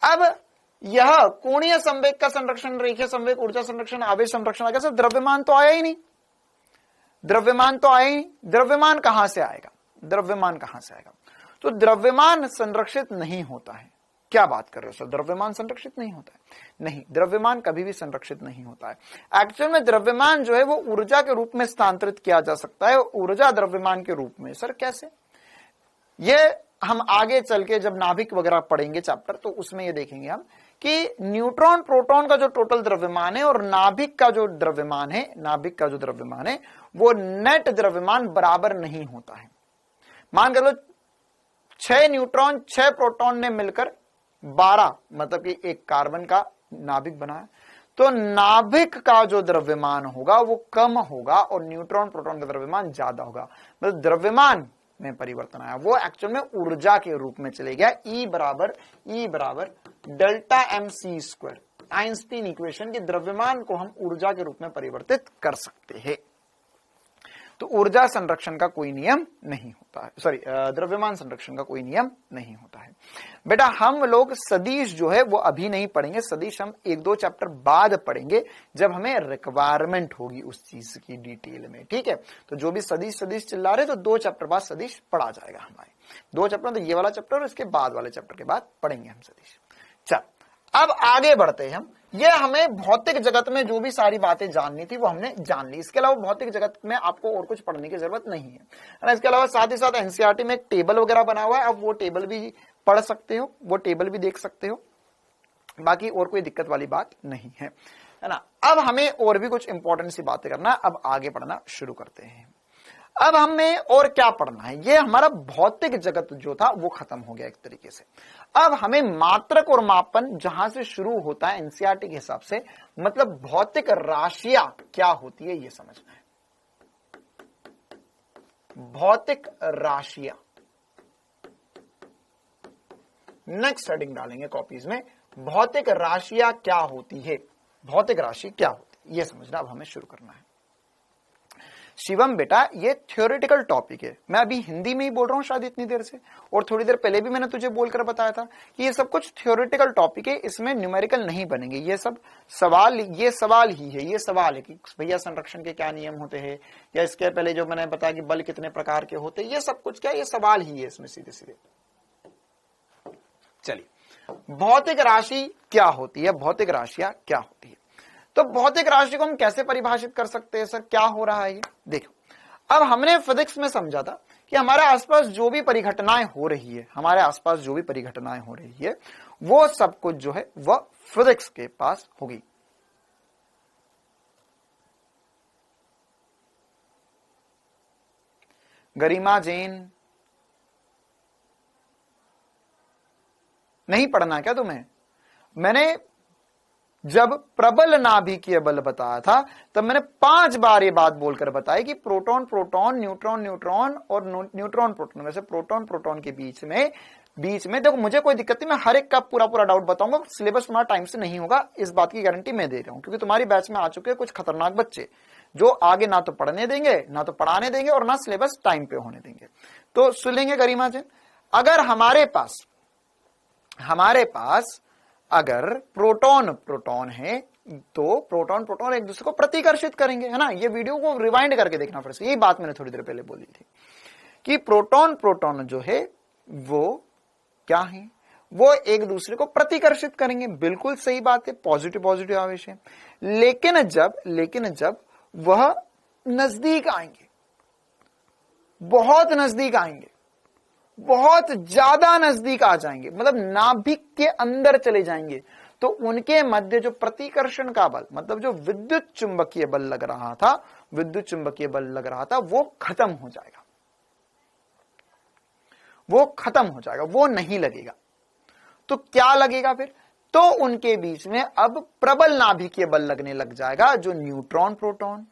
अब यह कोणीय संवेग का संरक्षण, रेखीय संवेग, ऊर्जा संरक्षण, आवेश संरक्षण आ गया। सर द्रव्यमान तो आया ही नहीं, द्रव्यमान कहां से आएगा, तो द्रव्यमान संरक्षित नहीं होता है। क्या बात कर रहे हो सर, द्रव्यमान संरक्षित नहीं होता है? नहीं, द्रव्यमान कभी भी संरक्षित नहीं होता है। एक्चुअल में द्रव्यमान जो है वो ऊर्जा के रूप में स्थानांतरित किया जा सकता है, ऊर्जा द्रव्यमान के रूप में। सर कैसे, ये हम आगे चल के जब नाभिक वगैरह पढ़ेंगे चैप्टर तो उसमें ये देखेंगे हम कि न्यूट्रॉन प्रोटॉन का जो टोटल द्रव्यमान है और नाभिक का जो द्रव्यमान है वो नेट द्रव्यमान बराबर नहीं होता है। मान कर लो 6 न्यूट्रॉन 6 प्रोटॉन ने मिलकर 12 मतलब कि एक कार्बन का नाभिक बना है, तो नाभिक का जो द्रव्यमान होगा वो कम होगा और न्यूट्रॉन प्रोटॉन का द्रव्यमान ज्यादा होगा। मतलब द्रव्यमान में परिवर्तन आया, वो एक्चुअल में ऊर्जा के रूप में चले गया। E बराबर delta MC square. Einstein equation के द्रव्यमान को हम ऊर्जा के रूप में परिवर्तित कर सकते हैं। तो ऊर्जा संरक्षण का कोई नियम नहीं होता है, सॉरी द्रव्यमान संरक्षण का कोई नियम नहीं होता है। बेटा हम लोग सदिश जो है वो अभी नहीं पढ़ेंगे, सदिश हम 1-2 चैप्टर बाद पढ़ेंगे जब हमें रिक्वायरमेंट होगी उस चीज की डिटेल में, ठीक है। तो जो भी सदिश चिल्ला रहे तो 2 चैप्टर बाद सदिश पढ़ा जाएगा हमारे। 2 चैप्टर तो ये वाला चैप्टर और इसके बाद वाले चैप्टर के बाद पढ़ेंगे हम सदिश। चल अब आगे बढ़ते हैं हम। ये हमें भौतिक जगत में जो भी सारी बातें जाननी थी वो हमने जान ली। इसके अलावा भौतिक जगत में आपको और कुछ पढ़ने की जरूरत नहीं है। इसके अलावा साथ ही साथ एनसीईआरटी में एक टेबल वगैरह बना हुआ है, अब वो टेबल भी पढ़ सकते हो, वो टेबल भी देख सकते हो, बाकी और कोई दिक्कत वाली बात नहीं है ना। अब हमें और भी कुछ इंपॉर्टेंट सी बातें करना है, अब आगे पढ़ना शुरू करते हैं। अब हमें और क्या पढ़ना है, ये हमारा भौतिक जगत जो था वो खत्म हो गया एक तरीके से। अब हमें मात्रक और मापन जहां से शुरू होता है एनसीईआरटी के हिसाब से, मतलब भौतिक राशियां क्या होती है ये समझना है। भौतिक राशियां नेक्स्ट हेडिंग डालेंगे कॉपीज में, भौतिक राशियां क्या होती है, भौतिक राशि क्या होती है ये समझना अब हमें शुरू करना है। शिवम बेटा ये थ्योरेटिकल टॉपिक है, मैं अभी हिंदी में ही बोल रहा हूं शायद इतनी देर से, और थोड़ी देर पहले भी मैंने तुझे बोलकर बताया था कि ये सब कुछ थ्योरेटिकल टॉपिक है, इसमें न्यूमेरिकल नहीं बनेंगे। ये सब सवाल, ये सवाल ही है, ये सवाल है कि भैया संरक्षण के क्या नियम होते हैं, या इसके पहले जो मैंने बताया कि बल कितने प्रकार के होते हैं, ये सब कुछ क्या, ये सवाल ही है इसमें सीधे सीधे। चलिए भौतिक राशि क्या होती है, भौतिक राशियां क्या होती है। तो भौतिक राशि को हम कैसे परिभाषित कर सकते हैं सर, क्या हो रहा है ये देखो। अब हमने फिजिक्स में समझा था कि हमारे आसपास जो भी परिघटनाएं हो रही है, हमारे आसपास जो भी परिघटनाएं हो रही है वो सब कुछ जो है वह फिजिक्स के पास होगी। गरिमा जैन नहीं पढ़ना क्या तुम्हें? मैंने जब प्रबल नाभिकीय बल बताया था तब मैंने 5 बार ये बात बोलकर बताई कि प्रोटॉन प्रोटॉन, न्यूट्रॉन न्यूट्रॉन और न्यूट्रॉन प्रोटॉन, वैसे प्रोटॉन प्रोटॉन के बीच में देखो मुझे कोई दिक्कत नहीं, मैं हर एक का पूरा डाउट बताऊंगा, सिलेबस तुम्हारा टाइम से नहीं होगा इस बात की गारंटी मैं दे रहा हूं, क्योंकि तुम्हारी बैच में आ चुके हैं कुछ खतरनाक बच्चे जो आगे ना तो पढ़ने देंगे, ना तो पढ़ाने देंगे, और ना सिलेबस टाइम पे होने देंगे। तो सुन लेंगे गरिमा जी, अगर हमारे पास अगर प्रोटॉन प्रोटॉन है तो प्रोटॉन प्रोटॉन एक दूसरे को प्रतिकर्षित करेंगे, है ना। ये वीडियो को रिवाइंड करके देखना फिर से, यही बात मैंने थोड़ी देर पहले बोली थी कि प्रोटॉन प्रोटॉन जो है वो क्या है, वो एक दूसरे को प्रतिकर्षित करेंगे, बिल्कुल सही बात है, पॉजिटिव पॉजिटिव आवेश है। लेकिन जब वह नजदीक आएंगे, बहुत नजदीक आएंगे, बहुत ज्यादा नजदीक आ जाएंगे, मतलब नाभिक के अंदर चले जाएंगे, तो उनके मध्य जो प्रतिकर्षण का बल, मतलब जो विद्युत चुंबकीय बल लग रहा था वो खत्म हो जाएगा, वो नहीं लगेगा। तो क्या लगेगा फिर? तो उनके बीच में अब प्रबल नाभिकीय बल लगने लग जाएगा, जो न्यूट्रॉन प्रोटॉन,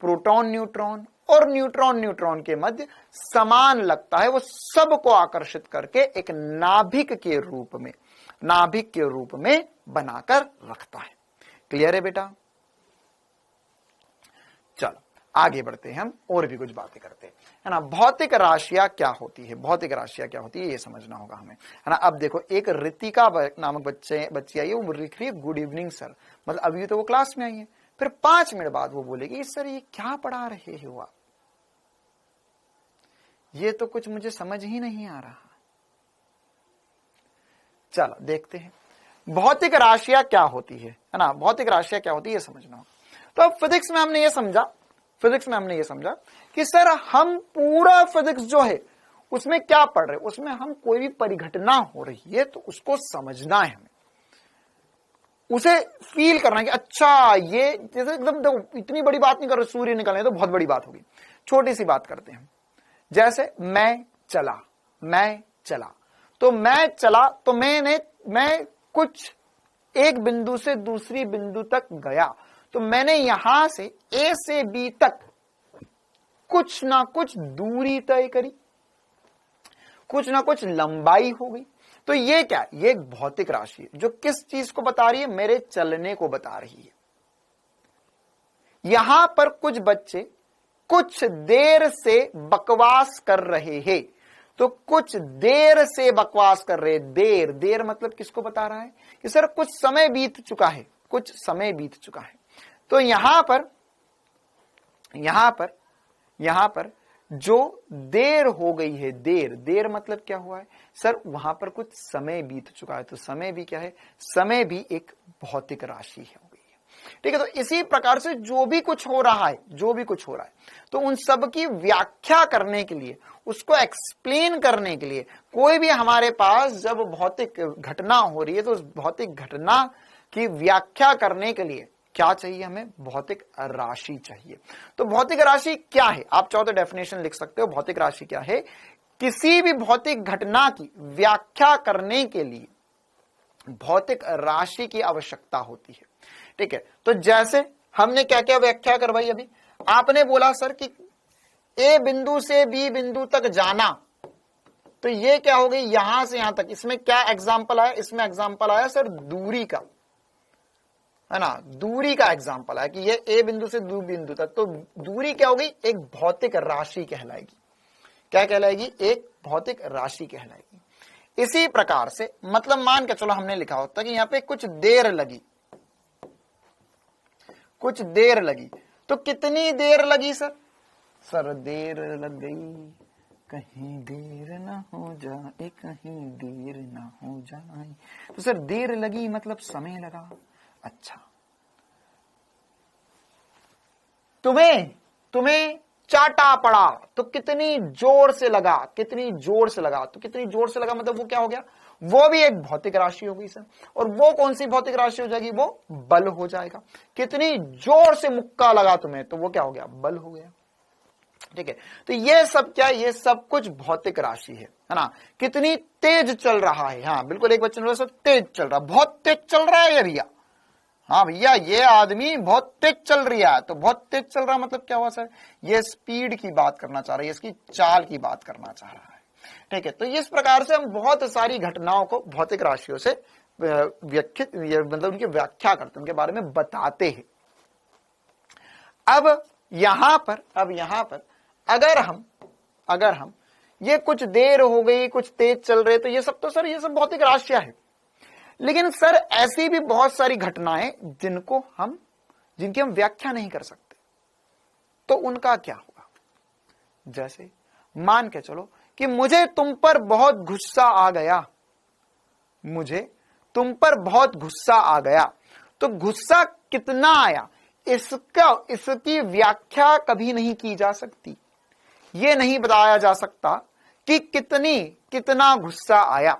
प्रोटॉन न्यूट्रॉन और न्यूट्रॉन न्यूट्रॉन के मध्य समान लगता है, वो सबको आकर्षित करके एक नाभिक के रूप में बनाकर रखता है। क्लियर है बेटा? चलो आगे बढ़ते हैं हम, और भी कुछ बातें करते हैं, है ना। भौतिक राशियां क्या होती है ये समझना होगा हमें, है ना। अब देखो एक रितिका नामक बच्ची आई है, वो लिख रही है गुड इवनिंग सर, मतलब अभी तो वो क्लास में आई है, फिर 5 मिनट बाद वो बोलेगी सर ये क्या पढ़ा रहे हो आप, ये तो कुछ मुझे समझ ही नहीं आ रहा। चलो देखते हैं भौतिक राशियां क्या होती है ना, भौतिक राशियां क्या होती है ये समझना हो। तो अब फिजिक्स में हमने ये समझा कि सर हम पूरा फिजिक्स जो है उसमें क्या पढ़ रहे हैं, उसमें हम कोई भी परिघटना हो रही है तो उसको समझना है, हमें उसे फील करना है कि अच्छा ये, जैसे एकदम देखो इतनी बड़ी बात नहीं कर रहे, सूर्य निकलने तो बहुत बड़ी बात होगी, छोटी सी बात करते हैं। जैसे मैं चला, तो मैं चला तो मैंने मैं कुछ एक बिंदु से दूसरी बिंदु तक गया, तो मैंने यहां से ए से बी तक कुछ ना कुछ दूरी तय करी, कुछ ना कुछ लंबाई हो गई। तो ये क्या, ये एक भौतिक राशि है जो किस चीज को बता रही है, मेरे चलने को बता रही है। यहां पर कुछ बच्चे कुछ देर से बकवास कर रहे हैं, तो कुछ देर से बकवास कर रहे, देर, देर मतलब किसको बता रहा है कि सर कुछ समय बीत चुका है, कुछ समय बीत चुका है। तो यहां पर जो देर हो गई है, देर, देर मतलब क्या हुआ है सर, वहां पर कुछ समय बीत चुका है। तो समय भी क्या है, समय भी एक भौतिक राशि हो गई है। ठीक है, तो इसी प्रकार से जो भी कुछ हो रहा है, जो भी कुछ हो रहा है, तो उन सब की व्याख्या करने के लिए, उसको एक्सप्लेन करने के लिए, कोई भी हमारे पास जब भौतिक घटना हो रही है तो उस भौतिक घटना की व्याख्या करने के लिए क्या चाहिए, हमें भौतिक राशि चाहिए। तो भौतिक राशि क्या है, आप चाहो तो डेफिनेशन लिख सकते हो। भौतिक राशि क्या है, किसी भी भौतिक घटना की व्याख्या करने के लिए भौतिक राशि की आवश्यकता होती है। ठीक है, तो जैसे हमने क्या क्या व्याख्या करवाई अभी, आपने बोला सर कि ए बिंदु से बी बिंदु तक जाना, तो ये क्या हो गई, यहां से यहां तक। इसमें क्या एग्जाम्पल आया, इसमें एग्जाम्पल आया सर दूरी का, है ना, दूरी का एग्जाम्पल है कि ये ए बिंदु से बी बिंदु तक। तो दूरी क्या होगी, एक भौतिक राशि कहलाएगी। क्या कहलाएगी, एक भौतिक राशि कहलाएगी। इसी प्रकार से मतलब मान के चलो हमने लिखा होता कि यहां पे कुछ देर लगी, कुछ देर लगी, तो कितनी देर लगी सर, सर देर लग गई, कहीं देर ना हो जाए, कहीं देर ना हो जाए। तो सर देर लगी मतलब समय लगा। अच्छा, तुम्हें चाटा पड़ा, तो कितनी जोर से लगा, कितनी जोर से लगा, तो कितनी जोर से लगा मतलब वो क्या हो गया, वो भी एक भौतिक राशि हो गई सर। और वो कौन सी भौतिक राशि हो जाएगी, वो बल हो जाएगा। कितनी जोर से मुक्का लगा तुम्हें, तो वो क्या हो गया, बल हो गया। ठीक है, तो ये सब क्या, ये सब कुछ भौतिक राशि है ना। कितनी तेज चल रहा है, हाँ बिल्कुल, एक बच्चे ने बोला तेज चल रहा, बहुत तेज चल रहा है ये भैया, हाँ भैया ये आदमी बहुत तेज चल रहा है। तो बहुत तेज चल रहा मतलब क्या हुआ सर, ये स्पीड की बात करना चाह रहा है, इसकी चाल की बात करना चाह रहा है। ठीक है, तो इस प्रकार से हम बहुत सारी घटनाओं को भौतिक राशियों से व्याख्यात, मतलब उनकी व्याख्या करते हैं, उनके बारे में बताते हैं। अब यहां पर अगर हम ये कुछ देर हो गई, कुछ तेज चल रहे, तो ये सब तो सर ये सब भौतिक राशियां है। लेकिन सर ऐसी भी बहुत सारी घटनाएं जिनकी हम व्याख्या नहीं कर सकते, तो उनका क्या होगा। जैसे मान के चलो कि मुझे तुम पर बहुत गुस्सा आ गया, मुझे तुम पर बहुत गुस्सा आ गया। तो गुस्सा कितना आया, इसकी व्याख्या कभी नहीं की जा सकती। ये नहीं बताया जा सकता कि कितना गुस्सा आया,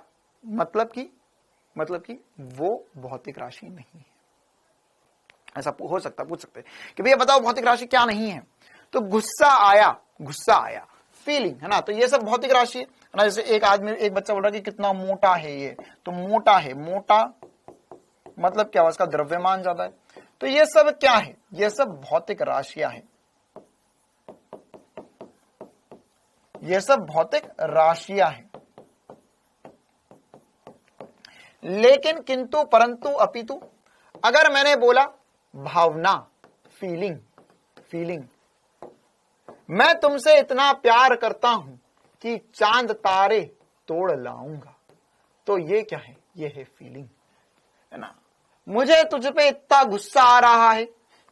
मतलब कि वो भौतिक राशि नहीं है। ऐसा हो सकता, पूछ सकते कि भैया बताओ भौतिक राशि क्या नहीं है। तो गुस्सा आया फीलिंग, है ना, तो ये सब भौतिक राशि है ना। जैसे एक बच्चा बोल रहा है कि कितना मोटा है ये, तो मोटा है, मोटा मतलब क्या हुआ, इसका द्रव्यमान ज्यादा है। तो ये सब क्या है, ये सब भौतिक राशियां हैं, ये सब भौतिक राशियां हैं। लेकिन किंतु परंतु अपितु अगर मैंने बोला भावना, फीलिंग, मैं तुमसे इतना प्यार करता हूं कि चांद तारे तोड़ लाऊंगा, तो ये क्या है, ये है फीलिंग, है ना। मुझे तुझ पे इतना गुस्सा आ रहा है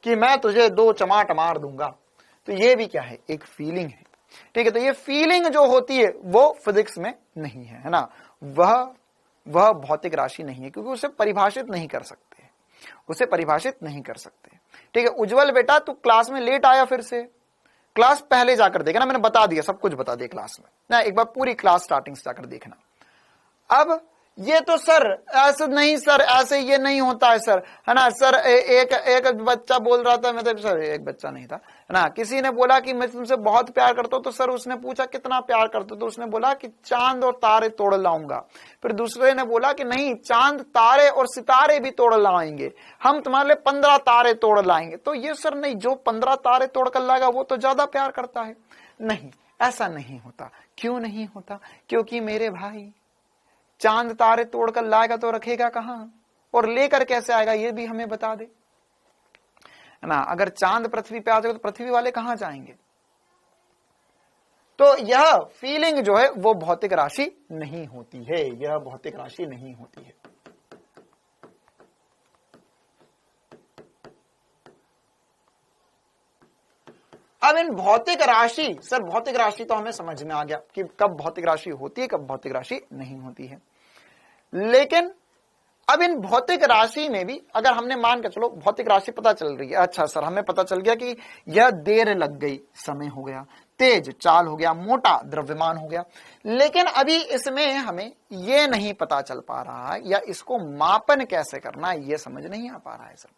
कि मैं तुझे 2 चमाट मार दूंगा, तो ये भी क्या है, एक फीलिंग है। ठीक है, तो ये फीलिंग जो होती है वो फिजिक्स में नहीं है ना, वह भौतिक राशि नहीं है, क्योंकि उसे परिभाषित नहीं कर सकते, उसे परिभाषित नहीं कर सकते। ठीक है, उज्जवल बेटा तू क्लास में लेट आया, फिर से क्लास पहले जाकर देखना, मैंने बता दिया, सब कुछ बता दिया क्लास में ना, एक बार पूरी क्लास स्टार्टिंग से जाकर देखना। अब ये तो सर ऐसे नहीं सर, ऐसे ये नहीं होता है सर, है ना सर। एक बच्चा बोल रहा था, मतलब सर एक बच्चा नहीं था, है ना, किसी ने बोला कि मैं तुमसे बहुत प्यार करता हूं, तो सर उसने पूछा कितना प्यार करते हो, तो उसने बोला कि चांद और तारे तोड़ लाऊंगा। फिर दूसरे ने बोला कि नहीं, चांद तारे और सितारे भी तोड़ लाएंगे, हम तुम्हारे लिए 15 तारे तोड़ लाएंगे। तो ये सर नहीं, जो 15 तारे तोड़ कर लाएगा वो तो ज्यादा प्यार करता है। नहीं, ऐसा नहीं होता। क्यों नहीं होता? क्योंकि मेरे भाई, चांद तारे तोड़कर लाएगा तो रखेगा कहां, और लेकर कैसे आएगा ये भी हमें बता दे, है ना। अगर चांद पृथ्वी पे आ जाएगा तो पृथ्वी वाले कहां जाएंगे? तो यह फीलिंग जो है वो भौतिक राशि नहीं होती है, यह भौतिक राशि नहीं होती है। अब इन भौतिक राशि, सर भौतिक राशि तो हमें समझ में आ गया कि कब भौतिक राशि होती है, कब भौतिक राशि नहीं होती है। लेकिन अब इन भौतिक राशि में भी अगर हमने मान के चलो भौतिक राशि पता चल रही है, अच्छा सर हमें पता चल गया कि यह देर लग गई, समय हो गया, तेज चाल हो गया, मोटा द्रव्यमान हो गया, लेकिन अभी इसमें हमें यह नहीं पता चल पा रहा है, या इसको मापन कैसे करना है यह समझ नहीं आ पा रहा है सर।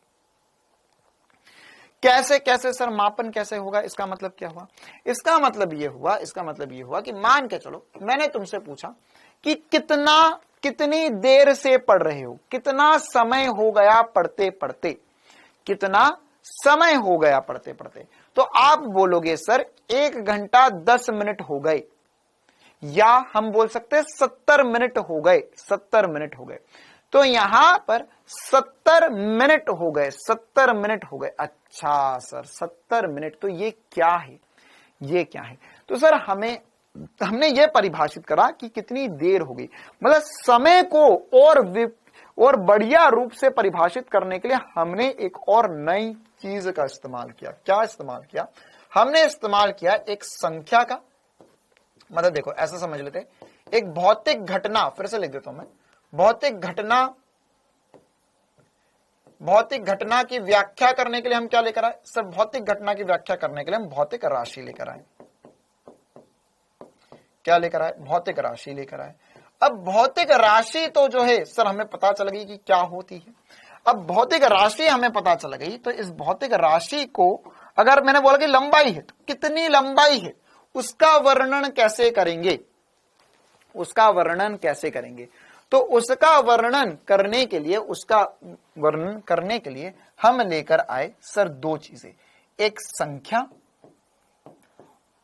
कैसे कैसे सर मापन कैसे होगा? इसका मतलब क्या हुआ? इसका मतलब ये हुआ कि मान के चलो मैंने तुमसे पूछा कि कितनी देर से पढ़ रहे हो, कितना समय हो गया पढ़ते पढ़ते, कितना समय हो गया पढ़ते पढ़ते, तो आप बोलोगे सर 1 घंटा 10 मिनट हो गए, या हम बोल सकते हैं 70 मिनट हो गए, 70 मिनट हो गए। तो यहां पर 70 मिनट हो गए, 70 मिनट हो गए। अच्छा सर 70 मिनट, तो ये क्या है, ये क्या है? तो सर हमने ये परिभाषित करा कि कितनी देर होगी, मतलब समय को और बढ़िया रूप से परिभाषित करने के लिए हमने एक और नई चीज का इस्तेमाल किया। क्या इस्तेमाल किया? हमने इस्तेमाल किया एक संख्या का। मतलब देखो ऐसा समझ लेते, एक भौतिक घटना, फिर से लिख देता हूं मैं, भौतिक घटना की व्याख्या करने के लिए हम क्या लेकर आए सर? भौतिक घटना की व्याख्या करने के लिए हम भौतिक राशि लेकर आए। क्या लेकर आए? भौतिक राशि लेकर आए। अब भौतिक राशि तो जो है सर हमें पता चल गई कि क्या होती है। अब भौतिक राशि हमें पता चल गई, तो इस भौतिक राशि को अगर मैंने बोला कि लंबाई है, तो कितनी लंबाई है उसका वर्णन कैसे करेंगे, उसका वर्णन कैसे करेंगे? तो उसका वर्णन करने के लिए हम लेकर आए सर 2 चीजें, एक संख्या,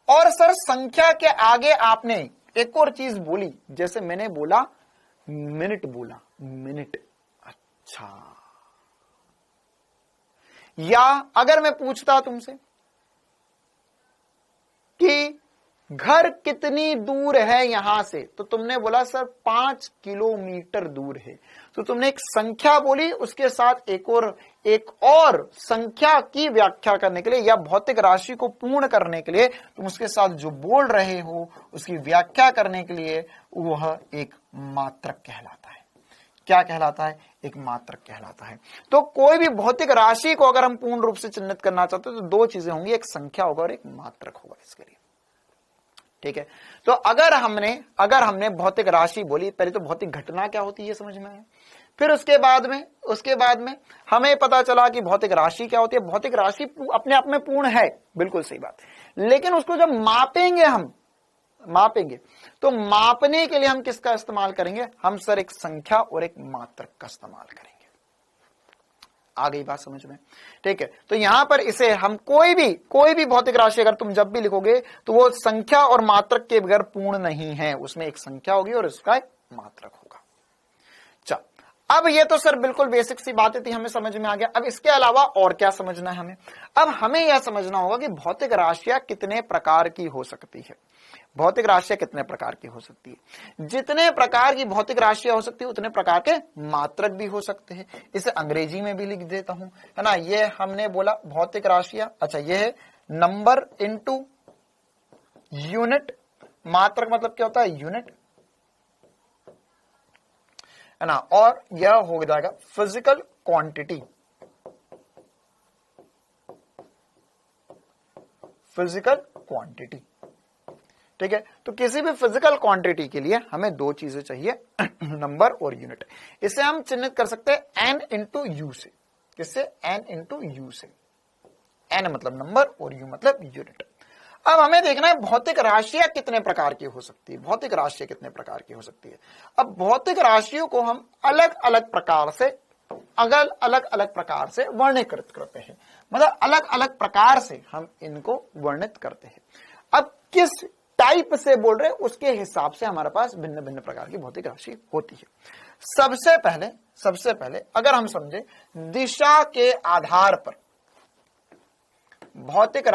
और सर संख्या के आगे आपने एक और चीज बोली, जैसे मैंने बोला मिनट, बोला मिनट। अच्छा, या अगर मैं पूछता तुमसे कि घर कितनी दूर है यहां से, तो तुमने बोला सर 5 किलोमीटर दूर है। तो तुमने एक संख्या बोली, उसके साथ एक और संख्या की व्याख्या करने के लिए या भौतिक राशि को पूर्ण करने के लिए तुम उसके साथ जो बोल रहे हो उसकी व्याख्या करने के लिए वह एक मात्रक कहलाता है। क्या कहलाता है? एक मात्रक कहलाता है। तो कोई भी भौतिक राशि को अगर हम पूर्ण रूप से चिन्हित करना चाहते हैं तो 2 चीजें होंगी, एक संख्या होगा और एक मात्रक होगा इसके लिए। ठीक है, तो अगर हमने भौतिक राशि बोली, पहले तो भौतिक घटना क्या होती है ये समझ में आया, फिर उसके बाद में हमें पता चला कि भौतिक राशि क्या होती है। भौतिक राशि अपने आप में पूर्ण है, बिल्कुल सही बात, लेकिन उसको जब मापेंगे तो मापने के लिए हम किसका इस्तेमाल करेंगे? हम सर एक संख्या और एक मात्रक का इस्तेमाल करेंगे। आ गई बात समझ में? ठीक है, तो यहां पर इसे हम कोई भी भौतिक राशि अगर तुम जब भी लिखोगे तो वो संख्या और मात्रक के बगैर पूर्ण नहीं है, उसमें एक संख्या होगी और उसका एक मात्रक होगा। चल, अब ये तो सर बिल्कुल बेसिक सी बातें थी, हमें समझ में आ गया। अब इसके अलावा और क्या समझना है हमें? अब हमें यह समझना होगा कि भौतिक राशियां कितने प्रकार की हो सकती है। भौतिक राशियां कितने प्रकार की हो सकती है? जितने प्रकार की भौतिक राशियां हो सकती है उतने प्रकार के मात्रक भी हो सकते हैं। इसे अंग्रेजी में भी लिख देता हूं, है ना। ये हमने बोला भौतिक राशियां, अच्छा ये है नंबर इनटू यूनिट। मात्रक मतलब क्या होता है? यूनिट, है ना। और यह हो जाएगा फिजिकल क्वांटिटी, फिजिकल क्वांटिटी। ठीक है। तो किसी भी फिजिकल क्वांटिटी के लिए हमें दो चीजें चाहिए, नंबर और यूनिट। इसे हम चिन्हित कर सकते हैं n इंटू यू से। किससे? n इंटू यू से। n मतलब नंबर और u मतलब यूनिट। अब हमें देखना है भौतिक राशियां कितने प्रकार की हो सकती है, भौतिक राशियां कितने प्रकार की हो सकती है। अब भौतिक राशियों को हम अलग अलग प्रकार से वर्णीकृत करते हैं, मतलब अलग अलग प्रकार से हम इनको वर्णित करते हैं। अब किस टाइप से बोल रहे हैं उसके हिसाब से हमारे पास भिन्न भिन्न प्रकार की भौतिक राशि होती है। सबसे पहले अगर हम समझे दिशा के आधार पर भौतिक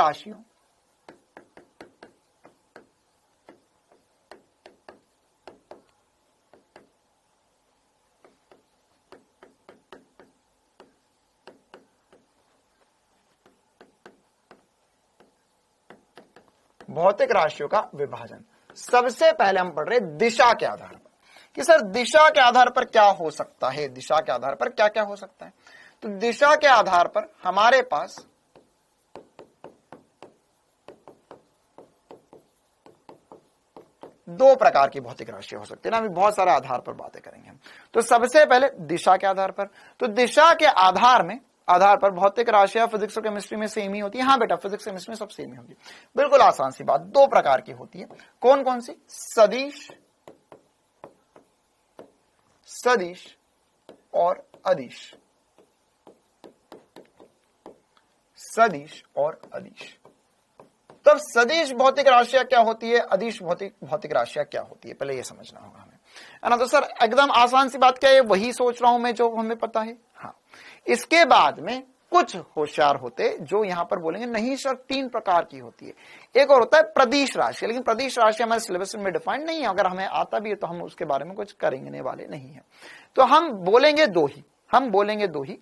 राशियों का विभाजन, सबसे पहले हम पढ़ रहे दिशा के आधार पर कि सर दिशा के आधार पर क्या हो सकता है, दिशा के आधार पर क्या क्या हो सकता है। तो दिशा के आधार पर हमारे पास दो प्रकार की भौतिक राशियां हो सकती है ना, अभी बहुत सारे आधार पर बातें करेंगे हम। तो सबसे पहले दिशा के आधार पर, तो दिशा के आधार पर भौतिक राशियां फिजिक्स और केमिस्ट्री में सेम ही होती है। हाँ बेटा, फिजिक्स केमिस्ट्री में सब सेम ही होगी, बिल्कुल आसान सी बात। दो प्रकार की होती है, कौन कौन सी? सदिश और अदिश। सदिश और अदिश। तब सदिश भौतिक राशियां क्या होती है, अदिश भौतिक राशियां क्या होती है, पहले ये समझना होगा हमें, है ना। तो सर एकदम आसान सी बात क्या है, वही सोच रहा हूं मैं जो हमें पता है। हाँ, इसके बाद में कुछ होशियार होते जो यहां पर बोलेंगे नहीं सर तीन प्रकार की होती है। एक और होता है प्रदिश राशि, लेकिन प्रदिश राशि हमारे सिलेबस में डिफाइंड नहीं है, अगर हमें आता भी है तो हम उसके बारे में कुछ करेंगे वाले नहीं है। तो हम बोलेंगे दो ही।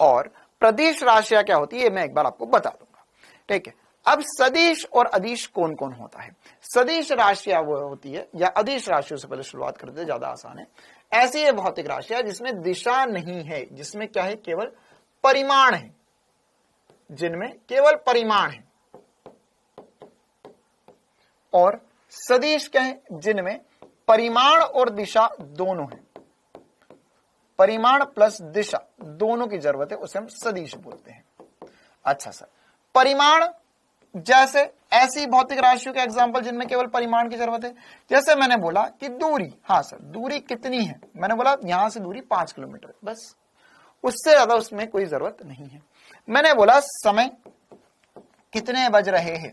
और प्रदिश राशियां क्या होती है मैं एक बार आपको बता दूंगा, ठीक है। अब सदिश और अदिश कौन कौन होता है? सदिश राशियां वो होती है, या अदिश राशियों से पहले शुरुआत करते हैं, ज्यादा आसान है। ऐसी है भौतिक राशियां जिसमें दिशा नहीं है, जिसमें क्या है, केवल परिमाण है, जिनमें केवल परिमाण है। और सदिश क्या है, जिनमें परिमाण और दिशा दोनों है, परिमाण प्लस दिशा दोनों की जरूरत है, उसे हम सदिश बोलते हैं। अच्छा सर, परिमाण जैसे ऐसी भौतिक राशियों के एग्जाम्पल जिनमें केवल परिमाण की जरूरत है, जैसे मैंने बोला कि दूरी, हाँ सर दूरी कितनी है, मैंने बोला यहां से दूरी 5 किलोमीटर, बस उससे ज्यादा उसमें कोई जरूरत नहीं है। मैंने बोला समय कितने बज रहे हैं,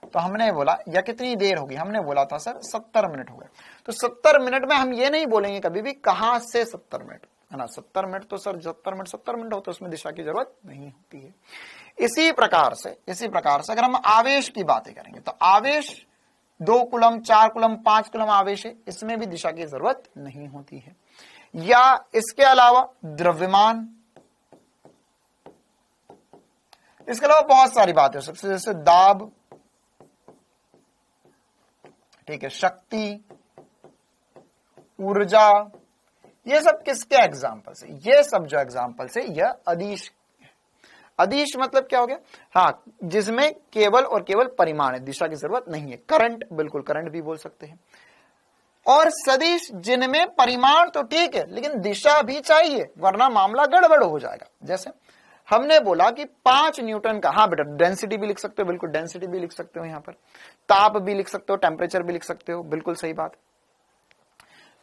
तो हमने बोला या कितनी देर होगी, हमने बोला था सर 70 मिनट हो गए। तो 70 मिनट में हम ये नहीं बोलेंगे कभी भी कहां से 70 मिनट, है ना। 70 मिनट तो सर 70 मिनट हो तो उसमें दिशा की जरूरत नहीं होती है। इसी प्रकार से अगर हम आवेश की बातें करेंगे तो आवेश 2 कूलम 4 कूलम 5 कूलम आवेश है, इसमें भी दिशा की जरूरत नहीं होती है। या इसके अलावा द्रव्यमान, इसके अलावा बहुत सारी बातें हो सकती है, जैसे दाब, ठीक है, शक्ति, ऊर्जा, ये सब किसके एग्जाम्पल से? ये सब जो एग्जाम्पल से यह अदिश मतलब क्या हो गया, हाँ जिसमें केवल और केवल परिमाण है, दिशा की जरूरत नहीं है। करंट, बिल्कुल करंट भी बोल सकते हैं। और सदिश जिनमें परिमाण तो ठीक है लेकिन दिशा भी चाहिए, वरना मामला गड़बड़ हो जाएगा। जैसे हमने बोला कि 5 न्यूटन का, हाँ बेटा डेंसिटी भी लिख सकते हो, बिल्कुल डेंसिटी भी लिख सकते हो, यहां पर ताप भी लिख सकते हो, टेम्परेचर भी लिख सकते हो, बिल्कुल सही बात।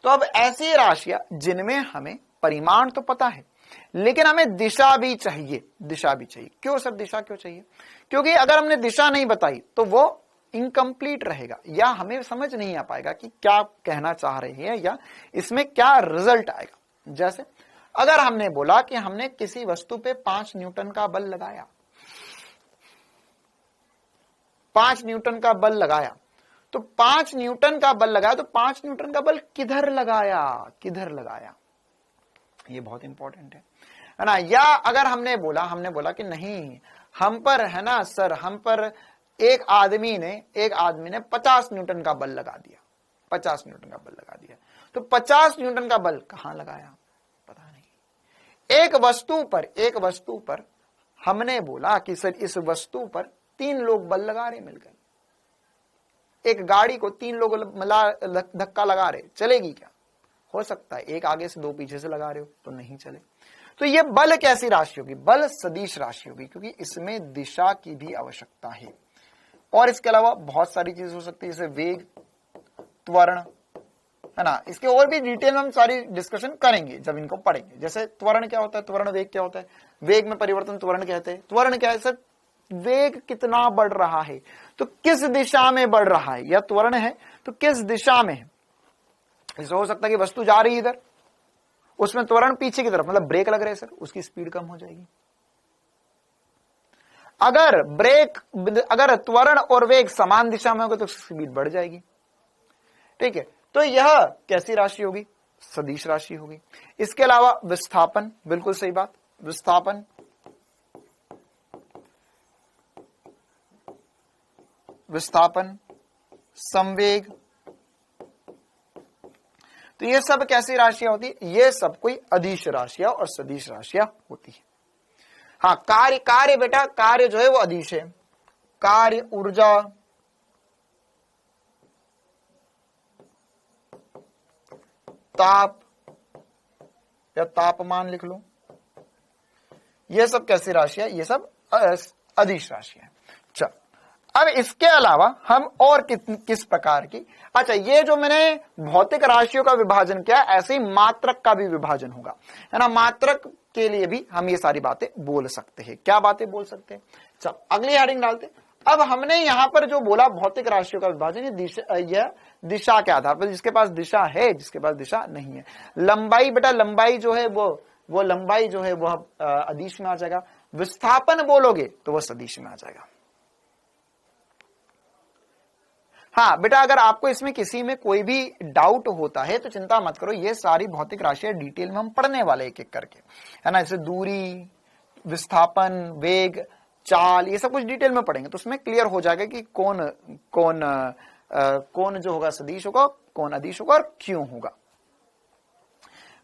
तो अब ऐसी राशियां जिनमें हमें परिमाण तो पता है लेकिन हमें दिशा भी चाहिए। क्यों सर दिशा क्यों चाहिए? क्योंकि अगर हमने दिशा नहीं बताई तो वो इनकम्प्लीट रहेगा, या हमें समझ नहीं आ पाएगा कि क्या कहना चाह रहे हैं या इसमें क्या रिजल्ट आएगा। जैसे अगर हमने बोला कि हमने किसी वस्तु पे 5 न्यूटन का बल लगाया, 5 न्यूटन का बल लगाया, तो 5 न्यूटन का बल लगाया, तो 5 न्यूटन का बल किधर लगाया, ये बहुत इंपॉर्टेंट है ना। या अगर हमने बोला कि नहीं हम पर, है ना सर, हम पर एक आदमी ने 50 न्यूटन का बल लगा दिया, 50 न्यूटन का बल लगा दिया, तो 50 न्यूटन का बल कहां लगाया पता नहीं। एक वस्तु पर हमने बोला कि सर इस वस्तु पर 3 लोग बल लगा रहे मिलकर, एक गाड़ी को 3 लोग धक्का लगा रहे, चलेगी क्या? हो सकता है एक आगे से 2 पीछे से लगा रहे हो तो नहीं चले। तो ये बल कैसी राशि होगी? बल सदिश राशि होगी, क्योंकि इसमें दिशा की भी आवश्यकता है। और इसके अलावा बहुत सारी चीज हो सकती है, जैसे वेग, त्वरण, है ना। इसके और भी डिटेल में हम सारी डिस्कशन करेंगे जब इनको पढ़ेंगे। जैसे त्वरण क्या होता है, त्वरण वेग क्या होता है, वेग में परिवर्तन त्वरण कहते हैं। त्वरण क्या है सर? वेग कितना बढ़ रहा है, तो किस दिशा में बढ़ रहा है, या त्वरण है तो किस दिशा में है। ऐसा हो सकता है कि वस्तु जा रही है इधर, उसमें त्वरण पीछे की तरफ, मतलब ब्रेक लग रहे हैं सर, उसकी स्पीड कम हो जाएगी। अगर त्वरण और वेग समान दिशा में होगा तो स्पीड बढ़ जाएगी। ठीक है, तो यह कैसी राशि होगी? सदिश राशि होगी। इसके अलावा विस्थापन, बिल्कुल सही बात, विस्थापन, संवेग, तो ये सब कैसी राशियां होती है? ये सब कोई अदिश राशियां और सदिश राशियां होती है। हाँ, कार्य बेटा, कार्य जो है वो अदिश है। कार्य, ऊर्जा, ताप या तापमान लिख लो, ये सब कैसी राशियां? ये सब अदिश राशियां। चल, अब इसके अलावा हम और किस प्रकार की, अच्छा, ये जो मैंने भौतिक राशियों का विभाजन किया, ऐसे ही मात्रक का भी विभाजन होगा, है ना। मात्रक के लिए भी हम ये सारी बातें बोल सकते हैं। क्या बातें बोल सकते हैं? चल, अगली हेडिंग डालते। अब हमने यहां पर जो बोला भौतिक राशियों का विभाजन, यह दिशा के आधार पर, जिसके पास दिशा है, जिसके पास दिशा नहीं है। लंबाई बेटा, लंबाई जो है वो लंबाई जो है वह अदिश में आ जाएगा। विस्थापन बोलोगे तो वह सदिश में आ जाएगा। हाँ बेटा, अगर आपको इसमें किसी में कोई भी डाउट होता है तो चिंता मत करो, ये सारी भौतिक राशियां डिटेल में हम पढ़ने वाले एक एक करके, है ना। जैसे दूरी, विस्थापन, वेग, चाल, ये सब कुछ डिटेल में पढ़ेंगे तो उसमें क्लियर हो जाएगा कि कौन जो होगा सदिश होगा, कौन अदिश होगा और क्यों होगा।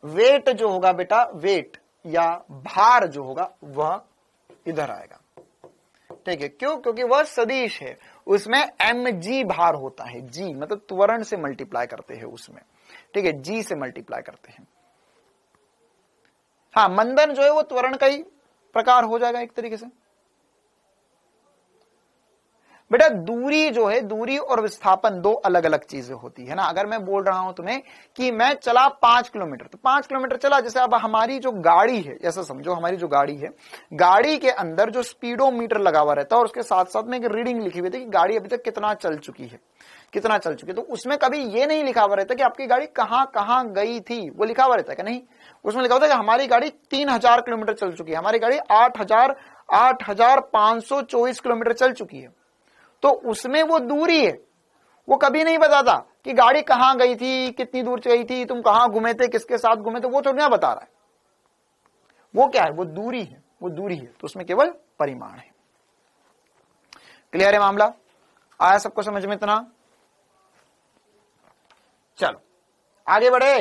वेट जो होगा बेटा, वेट या भार जो होगा वह इधर आएगा। ठीक है, क्यों? क्योंकि वह सदिश है, उसमें mg भार होता है। g मतलब त्वरण से मल्टीप्लाई करते हैं उसमें। ठीक है, g से मल्टीप्लाई करते हैं। हाँ, मंदन जो है वो त्वरण का ही प्रकार हो जाएगा एक तरीके से। बेटा दूरी जो है, दूरी और विस्थापन दो अलग अलग चीजें होती है ना। अगर मैं बोल रहा हूं तुम्हें कि मैं चला 5 किलोमीटर, तो 5 किलोमीटर चला, जैसे अब हमारी जो गाड़ी है, ऐसा समझो हमारी जो गाड़ी है, गाड़ी के अंदर जो स्पीडोमीटर लगा हुआ रहता है और उसके साथ साथ में एक रीडिंग लिखी हुई थी कि गाड़ी अभी तक कितना चल चुकी है, कितना चल चुकी है। तो उसमें कभी ये नहीं लिखा हुआ रहता कि आपकी गाड़ी कहां कहां गई थी, वो लिखा हुआ रहता है कि नहीं? उसमें लिखा होता है कि हमारी गाड़ी 3000 किलोमीटर चल चुकी है, हमारी गाड़ी 8524 किलोमीटर चल चुकी है। तो उसमें वो दूरी है, वो कभी नहीं बताता कि गाड़ी कहां गई थी, कितनी दूर गई थी, तुम कहां घूमे थे, किसके साथ घूमे थे, वो थोड़ा बता रहा है। वो क्या है? वो दूरी है, वो दूरी है। तो उसमें केवल परिमाण है। क्लियर है मामला? आया सबको समझ में इतना? चलो आगे बढ़े।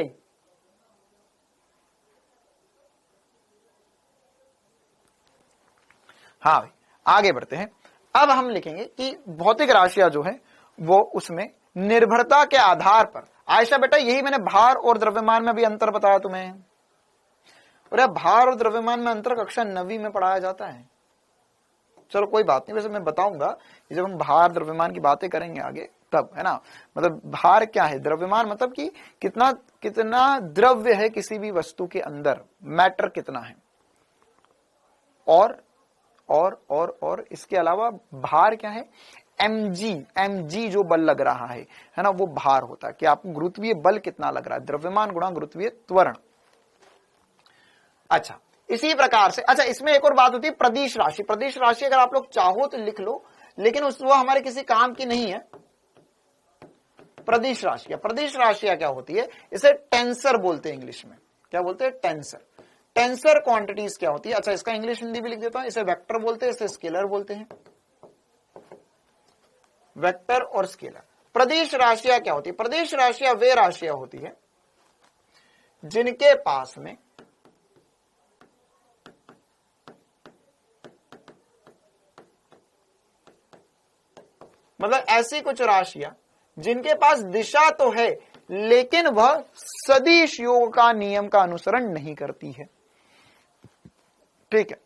हाँ भाई, आगे बढ़ते हैं। अब हम लिखेंगे कि भौतिक राशियां जो है वो उसमें निर्भरता के आधार पर, आयशा बेटा यही मैंने भार और द्रव्यमान में भी अंतर बताया तुम्हें। और भार और द्रव्यमान में अंतर कक्षा 9वीं में पढ़ाया जाता है। चलो कोई बात नहीं, वैसे मैं बताऊंगा जब हम भार द्रव्यमान की बातें करेंगे आगे तब, है ना। मतलब भार क्या है, द्रव्यमान मतलब कि कितना कितना द्रव्य है किसी भी वस्तु के अंदर, मैटर कितना है। और इसके अलावा भार क्या है? mg जो बल लग रहा है ना, वो भार होता है कि आपको गुरुत्वीय बल कितना लग रहा है, द्रव्यमान गुणा गुरुत्वीय त्वरण। अच्छा, इसी प्रकार से, अच्छा इसमें एक और बात होती है प्रदिश राशि। प्रदिश राशि अगर आप लोग चाहो तो लिख लो, लेकिन वो हमारे किसी काम की नहीं है। प्रदिश राशियां क्या होती है? इसे टेंसर बोलते हैं इंग्लिश में। क्या बोलते हैं? टेंसर। टेंसर क्वांटिटीज क्या होती है? अच्छा इसका इंग्लिश हिंदी भी लिख देता हूं। इसे वेक्टर बोलते हैं, इसे स्केलर बोलते हैं। वेक्टर और स्केलर। प्रदेश राशियां क्या होती है? प्रदेश राशियां वे राशियां होती है जिनके पास में मतलब ऐसी कुछ राशियां जिनके पास दिशा तो है लेकिन वह सदिश योग का नियम का अनुसरण नहीं करती है। ठीक है,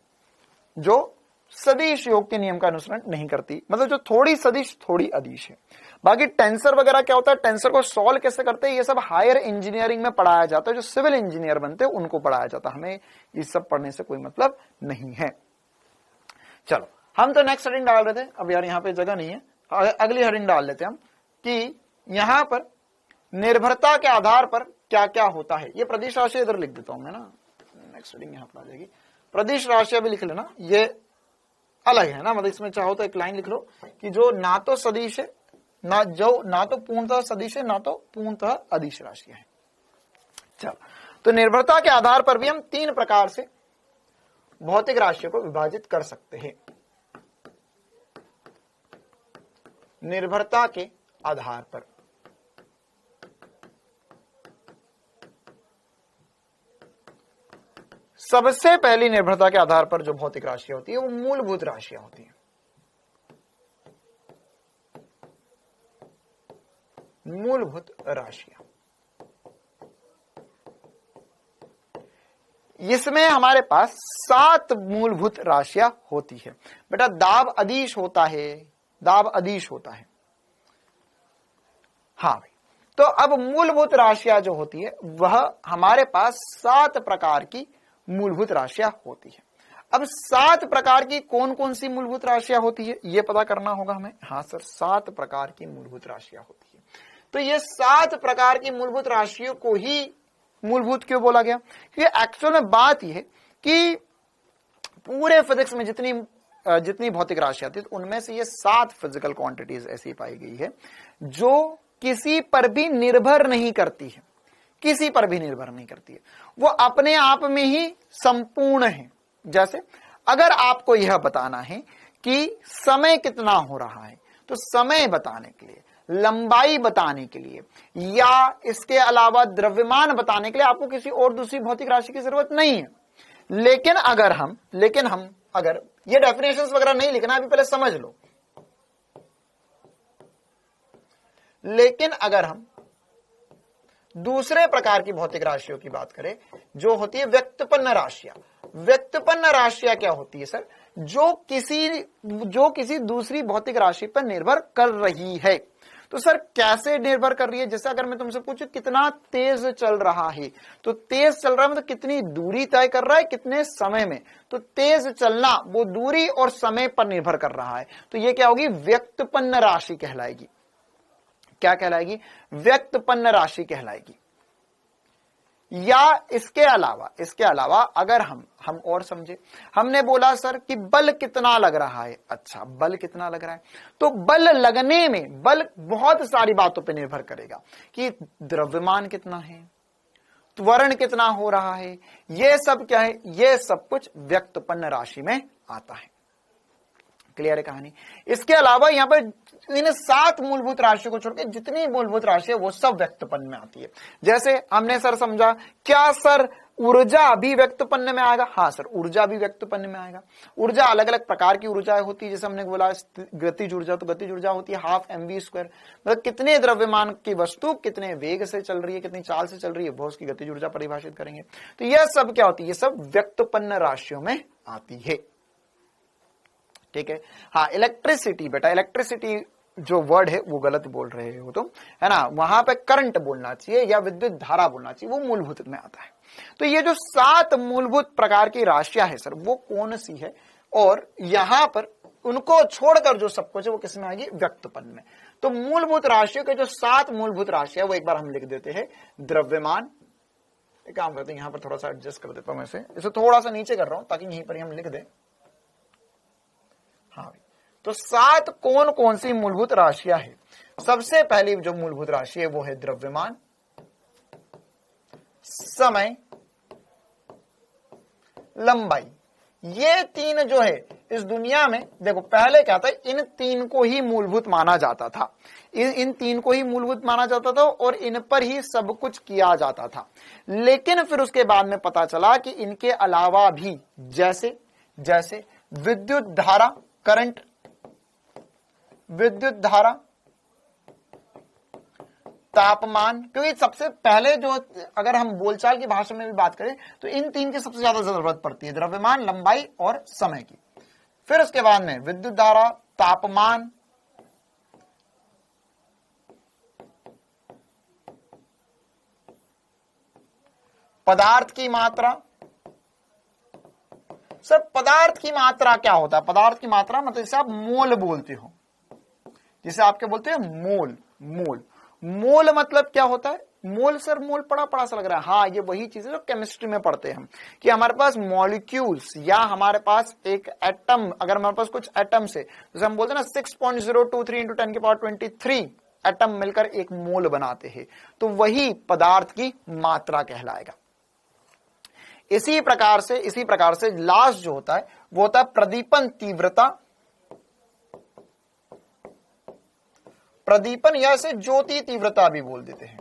जो सदिश योग के नियम का अनुसरण नहीं करती, मतलब जो थोड़ी सदिश थोड़ी अदिश है। बाकी टेंसर वगैरह क्या होता है, टेंसर को सॉल्व कैसे करते हैं, ये सब हायर इंजीनियरिंग में पढ़ाया जाता है, जो सिविल इंजीनियर बनते हैं उनको पढ़ाया जाता है, हमें ये सब पढ़ने से कोई मतलब नहीं है। चलो हम तो नेक्स्ट हेडिंग डाल रहे थे, अब यार यहाँ पे जगह नहीं है, अगली हेडिंग डाल लेते हैं हम कि यहां पर निर्भरता के आधार पर क्या क्या होता है। ये प्रदेश राशि इधर लिख देता हूं मैं ना, नेक्स्ट हेडिंग यहां पर आ जाएगी। प्रदेश राशि भी लिख लेना, ये अलग है ना, मतलब इसमें चाहो तो एक लाइन लिख लो कि जो ना तो सदिश है ना तो पूर्णतः सदिश है ना तो पूर्णतः अदिश राशि है। चलो, तो निर्भरता के आधार पर भी हम 3 प्रकार से भौतिक राशियों को विभाजित कर सकते हैं। निर्भरता के आधार पर सबसे पहली निर्भरता के आधार पर जो भौतिक राशियां होती है वो मूलभूत राशियां होती हैं। मूलभूत राशियां, इसमें हमारे पास 7 मूलभूत राशियां होती है। बेटा दाब अदिश होता है, दाब अदिश होता है। हाँ भाई, तो अब मूलभूत राशियां जो होती है वह हमारे पास 7 प्रकार की मूलभूत राशियां होती है। अब 7 प्रकार की कौन कौन सी मूलभूत राशियां होती है ये पता करना होगा हमें। हाँ सर, 7 प्रकार की मूलभूत राशियां होती है। तो ये 7 प्रकार की मूलभूत राशियों को ही मूलभूत क्यों बोला गया, क्योंकि एक्चुअल में बात यह है कि पूरे फिजिक्स में जितनी भौतिक राशियां थी उनमें से ये 7 फिजिकल क्वांटिटीज ऐसी पाई गई है जो किसी पर भी निर्भर नहीं करती है, किसी पर भी निर्भर नहीं करती है, वो अपने आप में ही संपूर्ण है। जैसे अगर आपको यह बताना है कि समय कितना हो रहा है, तो समय बताने के लिए, लंबाई बताने के लिए या इसके अलावा द्रव्यमान बताने के लिए आपको किसी और दूसरी भौतिक राशि की जरूरत नहीं है। लेकिन हम अगर ये डेफिनेशंस वगैरह नहीं लिखना, अभी पहले समझ लो। लेकिन अगर हम दूसरे प्रकार की भौतिक राशियों की बात करें जो होती है व्यक्तपन्न राशियां। व्यक्तपन्न राशियां क्या होती है सर, जो किसी दूसरी भौतिक राशि पर निर्भर कर रही है। तो सर कैसे निर्भर कर रही है, जैसे अगर मैं तुमसे पूछूं कितना तेज चल रहा है, तो तेज चल रहा है मतलब कितनी दूरी तय कर रहा है, कितने समय में, तो तेज चलना वो दूरी और समय पर निर्भर कर रहा है। तो ये क्या होगी, व्यक्तपन्न राशि कहलाएगी। क्या कहलाएगी, व्यक्तपन्न राशि कहलाएगी। या इसके अलावा अगर हम और समझे, हमने बोला सर कि बल कितना लग रहा है। अच्छा, बल कितना लग रहा है, तो बल लगने में बल बहुत सारी बातों पे निर्भर करेगा कि द्रव्यमान कितना है, त्वरण कितना हो रहा है, ये सब क्या है, ये सब कुछ व्यक्तपन्न राशि में आता है। क्लियर है कहानी। इसके अलावा यहाँ पर इन 7 मूलभूत राशियों को छोड़कर जितनी मूलभूत राशि है वो सब व्यक्तपन्न में आती है। जैसे हमने सर समझा, क्या सर ऊर्जा भी व्यक्तपन्न में आएगा? हाँ सर, ऊर्जा भी व्यक्तपन्न में आएगा। ऊर्जा अलग अलग प्रकार की ऊर्जा होती है, जैसे हमने बोला गतिज ऊर्जा, तो गतिज ऊर्जा होती है 12 mv², मतलब कितने द्रव्यमान की वस्तु कितने वेग से चल रही है, कितनी चाल से चल रही है, वो उसकी गतिज ऊर्जा परिभाषित करेंगे। तो यह सब क्या होती है, ये सब व्यक्तपन्न राशियों में आती है। ठीक है। हाँ, इलेक्ट्रिसिटी, बेटा इलेक्ट्रिसिटी जो वर्ड है वो गलत बोल रहे हो तुम, है ना, वहां पे करंट बोलना चाहिए या विद्युत धारा बोलना चाहिए, वो मूलभूत में आता है। तो ये जो 7 मूलभूत प्रकार की राशियां है सर, वो कौन सी है, और यहां पर उनको छोड़कर जो सब कुछ है वो किसमें आएगी, व्यक्तपन्न में। तो मूलभूत राशियों के जो 7 मूलभूत राशियां वो एक बार हम लिख देते हैं। द्रव्यमान, एक काम करते हैं यहां पर थोड़ा सा एडजस्ट कर देता हूं, मैं इसे थोड़ा सा नीचे कर रहा हूं ताकि यहीं पर हम लिख दें। हाँ, तो 7 कौन कौन सी मूलभूत राशियां हैं। सबसे पहली जो मूलभूत राशि है वो है द्रव्यमान, समय, लंबाई। ये 3 जो है इस दुनिया में, देखो पहले क्या था, इन 3 को ही मूलभूत माना जाता था, इन 3 को ही मूलभूत माना जाता था और इन पर ही सब कुछ किया जाता था। लेकिन फिर उसके बाद में पता चला कि इनके अलावा भी जैसे विद्युत धारा, करंट, विद्युत धारा, तापमान, क्योंकि सबसे पहले जो, अगर हम बोलचाल की भाषा में भी बात करें तो इन तीन की सबसे ज्यादा जरूरत पड़ती है, द्रव्यमान, लंबाई और समय की। फिर उसके बाद में विद्युत धारा, तापमान, पदार्थ की मात्रा। सर पदार्थ की मात्रा क्या होता है? पदार्थ की मात्रा मतलब जिसे आप मोल बोलते हो, जिसे आपके बोलते हैं मोल। मोल, मोल मतलब क्या होता है? मोल, सर मोल पड़ा सा लग रहा है। हाँ, ये वही चीज है जो केमिस्ट्री में पढ़ते हैं हम, कि हमारे पास मॉलिक्यूल्स या हमारे पास एक एटम, अगर हमारे पास कुछ एटम्स है, जैसे हम बोलते हैं ना 6.023 इंटू 10 की पावर 23 एटम मिलकर एक मोल बनाते हैं, तो वही पदार्थ की मात्रा कहलाएगा। इसी प्रकार से लास्ट जो होता है वो होता है प्रदीपन तीव्रता। प्रदीपन या इसे ज्योति तीव्रता भी बोल देते हैं,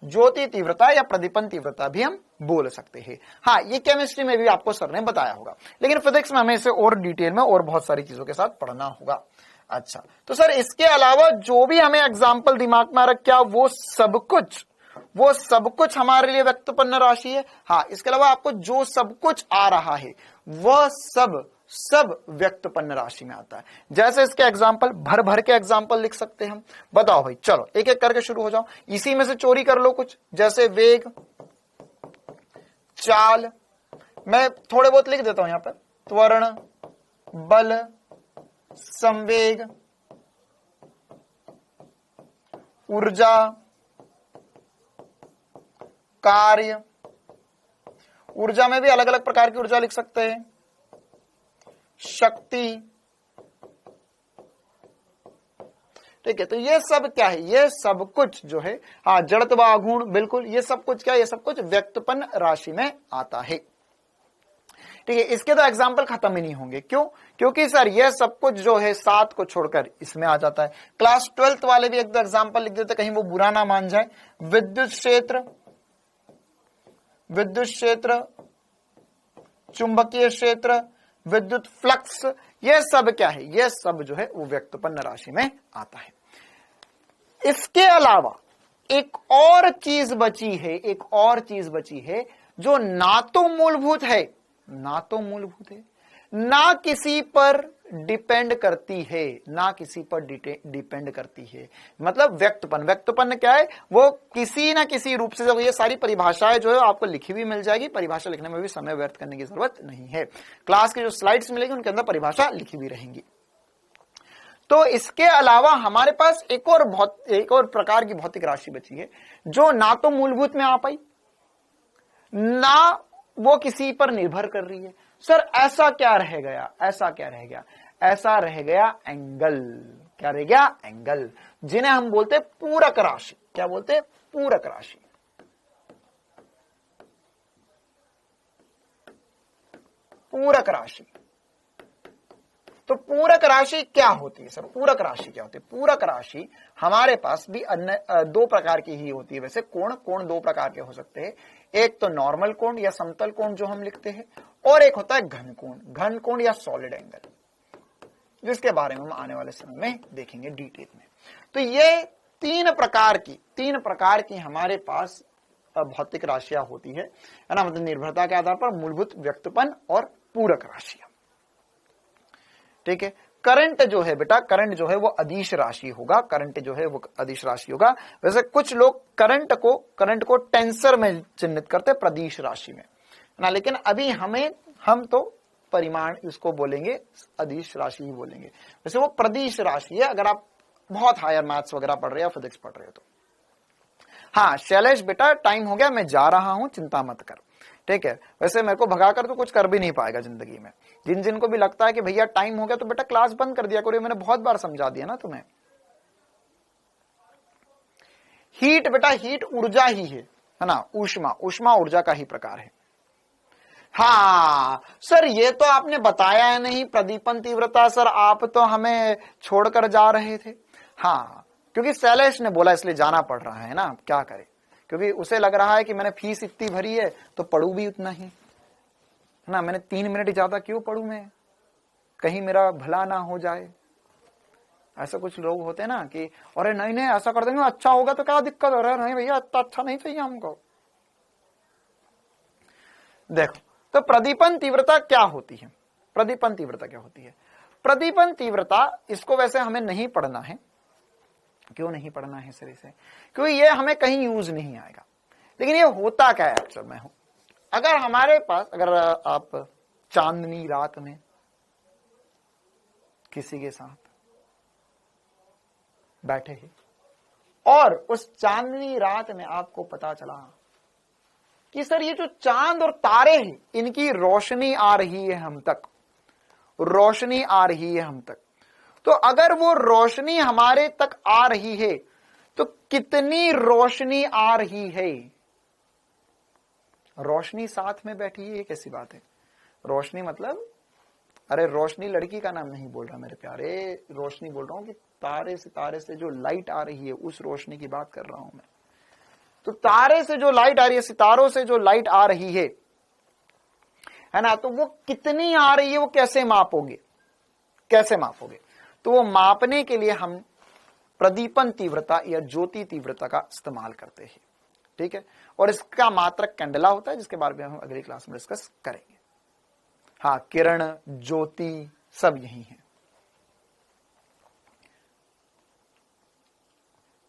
ज्योति तीव्रता या प्रदीपन तीव्रता भी हम बोल सकते हैं। हाँ, ये केमिस्ट्री में भी आपको सर ने बताया होगा, लेकिन फिजिक्स में हमें इसे और डिटेल में और बहुत सारी चीजों के साथ पढ़ना होगा। अच्छा, तो सर इसके अलावा जो भी हमें एग्जाम्पल दिमाग में रख, क्या वो सब कुछ हमारे लिए व्यक्तपन्न राशि है? हाँ, इसके अलावा आपको जो सब कुछ आ रहा है वह सब व्यक्तपन्न राशि में आता है। जैसे इसके एग्जाम्पल, भर भर के एग्जाम्पल लिख सकते हैं हम। बताओ भाई, चलो एक एक करके शुरू हो जाओ, इसी में से चोरी कर लो कुछ, जैसे वेग, चाल, मैं थोड़े बहुत लिख देता हूं यहां पर, त्वरण, बल, संवेग, ऊर्जा, कार्य। ऊर्जा में भी अलग अलग प्रकार की ऊर्जा लिख सकते हैं, शक्ति। ठीक है, तो ये सब क्या है? ये सब कुछ जो है, हाँ, जड़त्व, आघूर्ण, बिल्कुल, ये सब कुछ क्या है? ये सब कुछ व्यक्तपन्न राशि में आता है। ठीक है, इसके तो एग्जाम्पल खत्म ही नहीं होंगे। क्यों? क्योंकि सर ये सब कुछ जो है 7 को छोड़कर इसमें आ जाता है। क्लास 12th वाले भी एक दो एग्जाम्पल लिख देते, कहीं वो बुरा ना मान जाए। विद्युत क्षेत्र, चुंबकीय क्षेत्र, विद्युत फ्लक्स, ये सब क्या है? ये सब जो है वो व्यक्तपन्न राशि में आता है। इसके अलावा एक और चीज बची है, जो ना तो मूलभूत है, ना किसी पर डिपेंड करती है, मतलब व्यक्तपन्न क्या है? वो किसी ना किसी रूप से, जब ये सारी परिभाषाएं जो है आपको लिखी हुई मिल जाएगी, परिभाषा लिखने में भी समय व्यर्थ करने की जरूरत नहीं है। क्लास की जो स्लाइड्स मिलेगी उनके अंदर परिभाषा लिखी हुई रहेंगी। तो इसके अलावा हमारे पास एक और प्रकार की भौतिक राशि बची है, जो ना तो मूलभूत में आ पाई, ना वो किसी पर निर्भर कर रही है। सर ऐसा क्या रह गया? ऐसा रह गया एंगल। क्या रह गया? एंगल, जिन्हें हम बोलते हैं पूरक राशि। क्या बोलते हैं? पूरक राशि। पूरक राशि। तो पूरक राशि क्या होती है? सर पूरक राशि क्या होती है? पूरक राशि हमारे पास भी अन्य 2 प्रकार की ही होती है। वैसे कोण 2 प्रकार के हो सकते हैं, एक तो नॉर्मल कोण या समतल कोण जो हम लिखते हैं, और एक होता है घन कोण या सॉलिड एंगल, जिसके बारे में हम आने वाले समय में देखेंगे डिटेल में। तो ये 3 प्रकार की हमारे पास भौतिक राशियां होती है ना, मतलब निर्भरता के आधार पर मूलभूत, व्यक्तपन्न और पूरक राशियां। ठीक है, करंट जो है बेटा, करंट जो है वो अदिश राशि होगा। वैसे कुछ लोग करंट को टेंसर में चिन्हित करते हैं, प्रदिश राशि में ना, लेकिन अभी हम तो परिमाण इसको बोलेंगे, अदिश राशि ही बोलेंगे। वैसे वो प्रदिश राशि है, अगर आप बहुत हायर मैथ्स वगैरह पढ़ रहे हो, फिजिक्स पढ़ रहे हो तो। हाँ शैलेश बेटा, टाइम हो गया, मैं जा रहा हूं, चिंता मत कर। ठीक है, वैसे मेरे को भगाकर तो कुछ कर भी नहीं पाएगा जिंदगी में। जिनको भी लगता है कि भैया टाइम हो गया तो बेटा क्लास बंद कर दिया करो, मैंने बहुत बार समझा दिया ना तुम्हें। हीट बेटा, हीट ऊर्जा ही है ना, ऊष्मा ऊर्जा का ही प्रकार है। हाँ सर, ये तो आपने बताया नहीं, प्रदीपन तीव्रता। सर आप तो हमें छोड़कर जा रहे थे। हाँ, क्योंकि शैलेश ने बोला इसलिए जाना पड़ रहा है ना, क्या करे, क्योंकि उसे लग रहा है कि मैंने फीस इतनी भरी है तो पढ़ू भी उतना ही ना, मैंने 3 मिनट ज्यादा क्यों पढ़ू मैं, कहीं मेरा भला ना हो जाए। ऐसा कुछ लोग होते हैं ना कि अरे नहीं नहीं ऐसा कर देंगे अच्छा होगा तो क्या दिक्कत हो रहा है, नहीं भैया इतना अच्छा नहीं चाहिए हमको। देखो तो प्रदीपन तीव्रता क्या होती है, प्रदीपन तीव्रता क्या होती है? प्रदीपन तीव्रता, इसको वैसे हमें नहीं पढ़ना है। क्यों नहीं पढ़ना है सर इसे? क्योंकि ये हमें कहीं यूज नहीं आएगा। लेकिन ये होता क्या है एक्चुअल में? अगर हमारे पास, अगर आप चांदनी रात में किसी के साथ बैठे हैं और उस चांदनी रात में आपको पता चला कि सर ये जो चांद और तारे हैं इनकी रोशनी आ रही है हम तक, रोशनी आ रही है हम तक, तो अगर वो रोशनी हमारे तक आ रही है तो कितनी रोशनी आ रही है? रोशनी साथ में बैठी है, ये कैसी बात है? रोशनी मतलब, अरे रोशनी लड़की का नाम नहीं बोल रहा मेरे प्यारे, रोशनी बोल रहा हूं कि तारे से जो लाइट आ रही है उस रोशनी की बात कर रहा हूं मैं। तो तारे से जो लाइट आ रही है, सितारों से जो लाइट आ रही है ना, तो वो कितनी आ रही है, वो कैसे मापोगे? कैसे मापोगे? तो वो मापने के लिए हम प्रदीपन तीव्रता या ज्योति तीव्रता का इस्तेमाल करते हैं। ठीक है, और इसका मात्रक कैंडला होता है, जिसके बारे में हम अगली क्लास में डिस्कस करेंगे। हाँ, किरण, ज्योति सब यही है।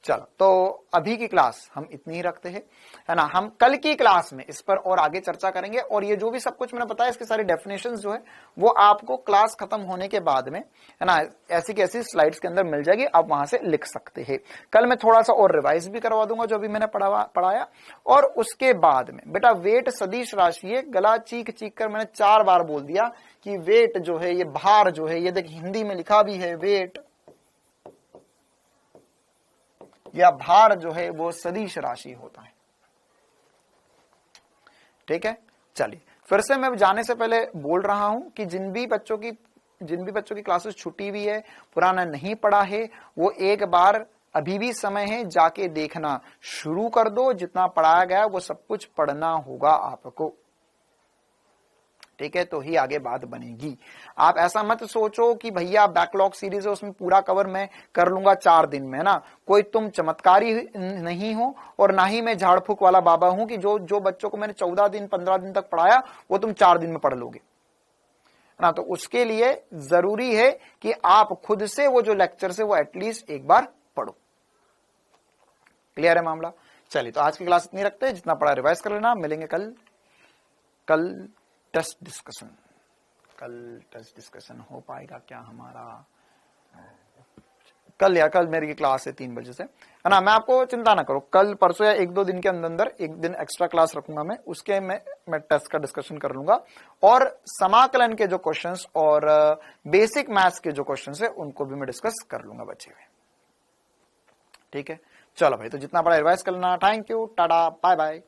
चलो, तो अभी की क्लास हम इतनी ही रखते हैं, है ना। हम कल की क्लास में इस पर और आगे चर्चा करेंगे, और ये जो भी सब कुछ मैंने बताया इसके सारे डेफिनेशंस जो है वो आपको क्लास खत्म होने के बाद में, है ना, ऐसी की ऐसी स्लाइड्स के अंदर मिल जाएगी, आप वहां से लिख सकते हैं। कल मैं थोड़ा सा और रिवाइज भी करवा दूंगा जो अभी मैंने पढ़ाया। और उसके बाद में बेटा वेट सदिश राशि है, गला चीख चीख कर मैंने 4 बार बोल दिया कि वेट जो है, ये भार जो है, ये देख हिंदी में लिखा भी है, वेट या भार जो है वो सदिश राशि होता है। ठीक है, चलिए फिर से मैं जाने से पहले बोल रहा हूं कि जिन भी बच्चों की क्लासेस छुट्टी हुई है, पुराना नहीं पढ़ा है, वो एक बार अभी भी समय है, जाके देखना शुरू कर दो। जितना पढ़ाया गया वो सब कुछ पढ़ना होगा आपको। ठीक है, तो ही आगे बात बनेगी। आप ऐसा मत सोचो कि भैया बैकलॉग सीरीज है उसमें पूरा कवर मैं कर लूंगा 4 दिन में, ना। कोई तुम चमत्कारी नहीं हो और ना ही मैं झाड़ फूक वाला बाबा हूं कि जो बच्चों को मैंने 14 दिन 15 दिन तक पढ़ाया वो तुम 4 दिन में पढ़ लोगे, ना। तो उसके लिए जरूरी है कि आप खुद से वो जो लेक्चर है वो एटलीस्ट एक बार पढ़ो। क्लियर है मामला? चलिए, तो आज की क्लास इतनी रखते हैं, जितना पढ़ा रिवाइज कर लेना। मिलेंगे कल टेस्ट डिस्कशन। कल टेस्ट डिस्कशन हो पाएगा क्या हमारा? कल मेरी क्लास है 3 बजे से, है ना। मैं आपको चिंता ना करो, कल परसों या 1-2 दिन के अंदर एक दिन एक्स्ट्रा क्लास रखूंगा मैं, उसके मैं टेस्ट का डिस्कशन कर लूंगा, और समाकलन के जो क्वेश्चंस और बेसिक मैथ्स के जो क्वेश्चंस है उनको भी मैं डिस्कस कर लूंगा बच्चे हुए। ठीक है, चलो भाई, तो जितना बड़ा रिवाइज करना। Thank you, tata, bye bye.